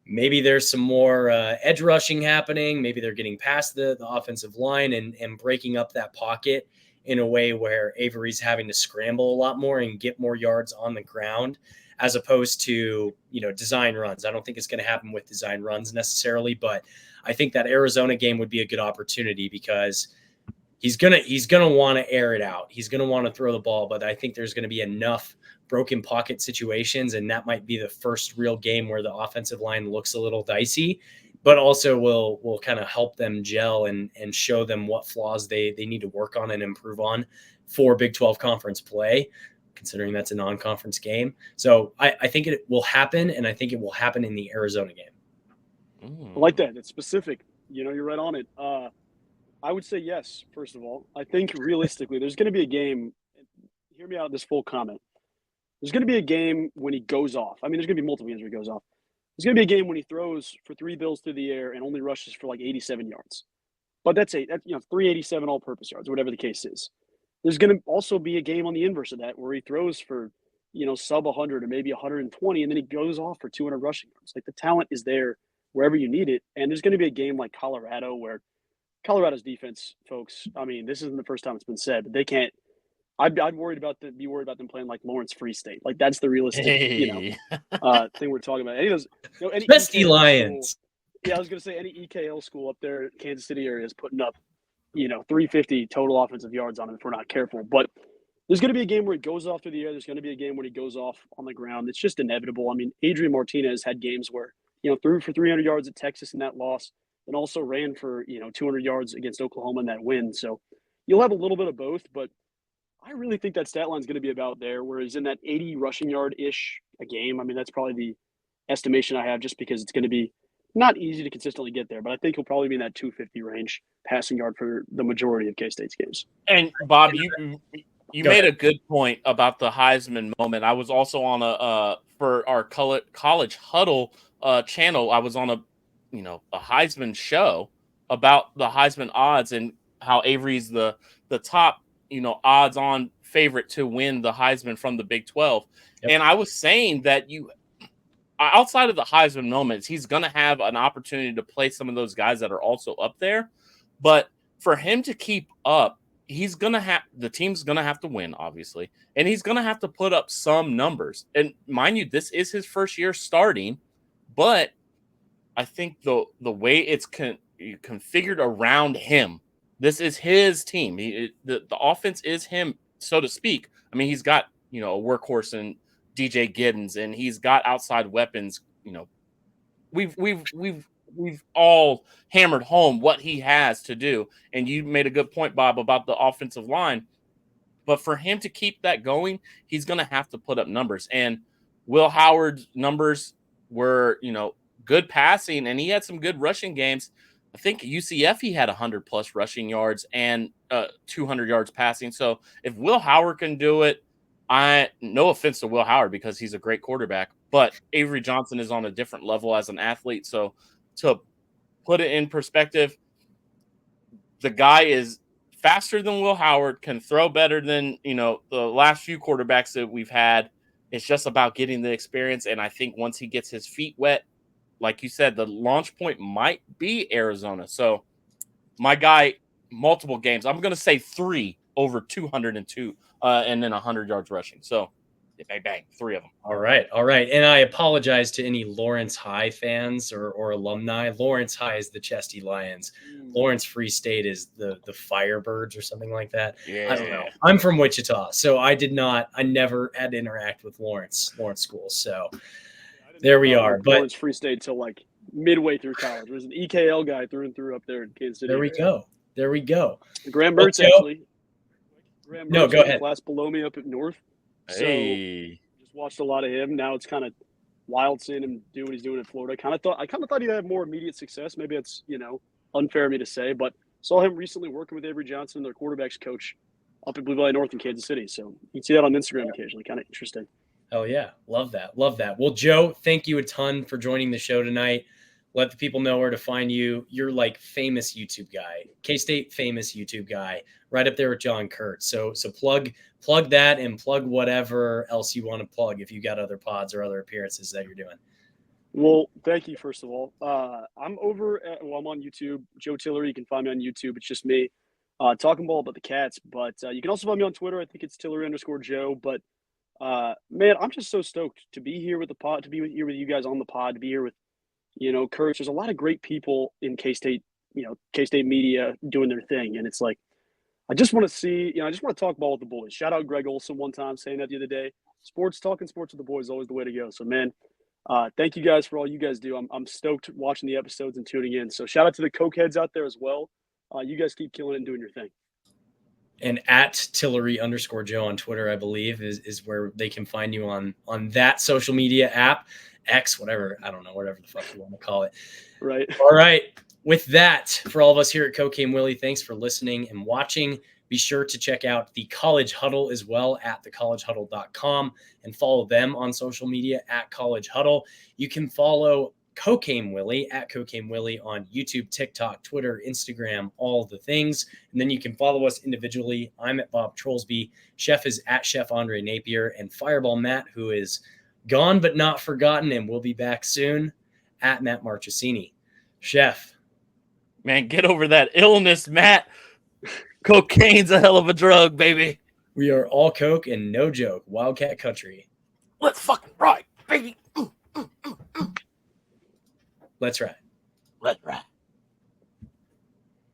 maybe there's some more edge rushing happening. Maybe they're getting past the offensive line and breaking up that pocket in a way where Avery's having to scramble a lot more and get more yards on the ground, as opposed to, design runs. I don't think it's going to happen with design runs necessarily, but I think that Arizona game would be a good opportunity, because he's going to want to air it out. He's going to want to throw the ball, but I think there's going to be enough broken pocket situations, and that might be the first real game where the offensive line looks a little dicey, but also will kind of help them gel and show them what flaws they need to work on and improve on for Big 12 conference play, considering that's a non-conference game. So I think it will happen, and I think it will happen in the Arizona game. I like that. It's specific. You're right on it. I would say yes, first of all. I think realistically, there's going to be a game. Hear me out this full comment. There's going to be a game when he goes off. I mean, there's going to be multiple games where he goes off. There's going to be a game when he throws for 3 bills through the air and only rushes for like 87 yards. But that's 387 all-purpose yards, whatever the case is. There's going to also be a game on the inverse of that where he throws for, sub 100 or maybe 120, and then he goes off for 200 rushing yards. Like, the talent is there wherever you need it. And there's going to be a game like Colorado where Colorado's defense, folks, I mean, this isn't the first time it's been said, but they can't. I'd be worried about them playing like Lawrence Free State. Like that's the realistic, Hey. thing we're talking about. Any of those, any Bestie EKL Lions. School, yeah, I was gonna say any EKL school up there, in Kansas City area is putting up, 350 total offensive yards on him if we're not careful. But there's going to be a game where he goes off through the air. There's going to be a game when he goes off on the ground. It's just inevitable. I mean, Adrian Martinez had games where, threw for 300 yards at Texas in that loss and also ran for, 200 yards against Oklahoma in that win. So you'll have a little bit of both, but I really think that stat line is going to be about there, where he's in that 80 rushing yard-ish a game. I mean, that's probably the estimation I have just because it's going to be not easy to consistently get there, but I think he'll probably be in that 250 range passing yard for the majority of K-State's games. And Bob, you made a good point about the Heisman moment. I was also on for our college huddle channel. I was on a Heisman show about the Heisman odds and how Avery's the top, odds on favorite to win the Heisman from the Big 12. Yep. And I was saying that outside of the Heisman moments, he's going to have an opportunity to play some of those guys that are also up there. But for him to keep up, the team's going to have to win, obviously. And he's going to have to put up some numbers. And mind you, this is his first year starting. But I think the way it's configured around him, this is his team. The offense is him, so to speak. I mean, he's got, a workhorse in DJ Giddens, and he's got outside weapons. We've all hammered home what he has to do. And you made a good point, Bob, about the offensive line. But for him to keep that going, he's going to have to put up numbers. And Will Howard's numbers were, good passing, and he had some good rushing games. I think UCF, he had 100-plus rushing yards and 200 yards passing. So if Will Howard can do it, no offense to Will Howard because he's a great quarterback, but Avery Johnson is on a different level as an athlete. So to put it in perspective, the guy is faster than Will Howard, can throw better than, the last few quarterbacks that we've had. It's just about getting the experience. And I think once he gets his feet wet, like you said, the launch point might be Arizona. So my guy, multiple games. I'm going to say 3 over 202 and then 100 yards rushing. So bang, bang, 3 of them. All right. And I apologize to any Lawrence High fans or alumni. Lawrence High is the Chesty Lions. Lawrence Free State is the Firebirds or something like that. Yeah. I don't know. I'm from Wichita, so I never had to interact with Lawrence schools. So there we are. But Lawrence Free State till like midway through college. There was an EKL guy through and through up there in Kansas City. There we go. Graham Mertz actually. No, go ahead. Class below me up at North. Hey. So just watched a lot of him. Now it's kind of wild seeing him do what he's doing in Florida. I kind of thought he'd have more immediate success. Maybe it's unfair of me to say, but saw him recently working with Avery Johnson, their quarterbacks coach, up at Blue Valley North in Kansas City. So you can see that on Instagram occasionally. Kind of interesting. Oh yeah, love that. Well, Joe, thank you a ton for joining the show tonight. Let the people know where to find you. You're like famous YouTube guy, K-State famous YouTube guy, right up there with John Kurtz. So plug that and plug whatever else you want to plug if you got other pods or other appearances that you're doing. Well, thank you, first of all. I'm I'm on YouTube. Joe Tillery, you can find me on YouTube. It's just me talking ball about the Cats. But you can also find me on Twitter. I think it's Tillery_Joe. But, man, I'm just so stoked to be here with the pod, to be here with you guys on the pod, to be here with, Kurtz. There's a lot of great people in K-State, K-State media doing their thing. And it's like, I just want to see, I just want to talk ball with the boys. Shout out Greg Olson one time saying that the other day. Talking sports with the boys is always the way to go. So, man, thank you guys for all you guys do. I'm stoked watching the episodes and tuning in. So shout out to the Coke heads out there as well. You guys keep killing it and doing your thing. And at Tillery_Joe on Twitter, I believe, is where they can find you on that social media app, X, whatever. I don't know, whatever the fuck you want to call it. Right. All right. With that, for all of us here at Cocaine Willie, thanks for listening and watching. Be sure to check out the College Huddle as well at thecollegehuddle.com and follow them on social media at College Huddle. You can follow Cocaine Willie at Cocaine Willie on YouTube, TikTok, Twitter, Instagram, all the things. And then you can follow us individually. I'm at Bob Trollsby. Chef is at Chef Andre Napier, and Fireball Matt, who is gone but not forgotten and will be back soon, at Matt Marchesini. Chef. Man, get over that illness, Matt. Cocaine's a hell of a drug, baby. We are all Coke and no joke. Wildcat country. Let's fucking ride, baby. Let's ride. Let's ride.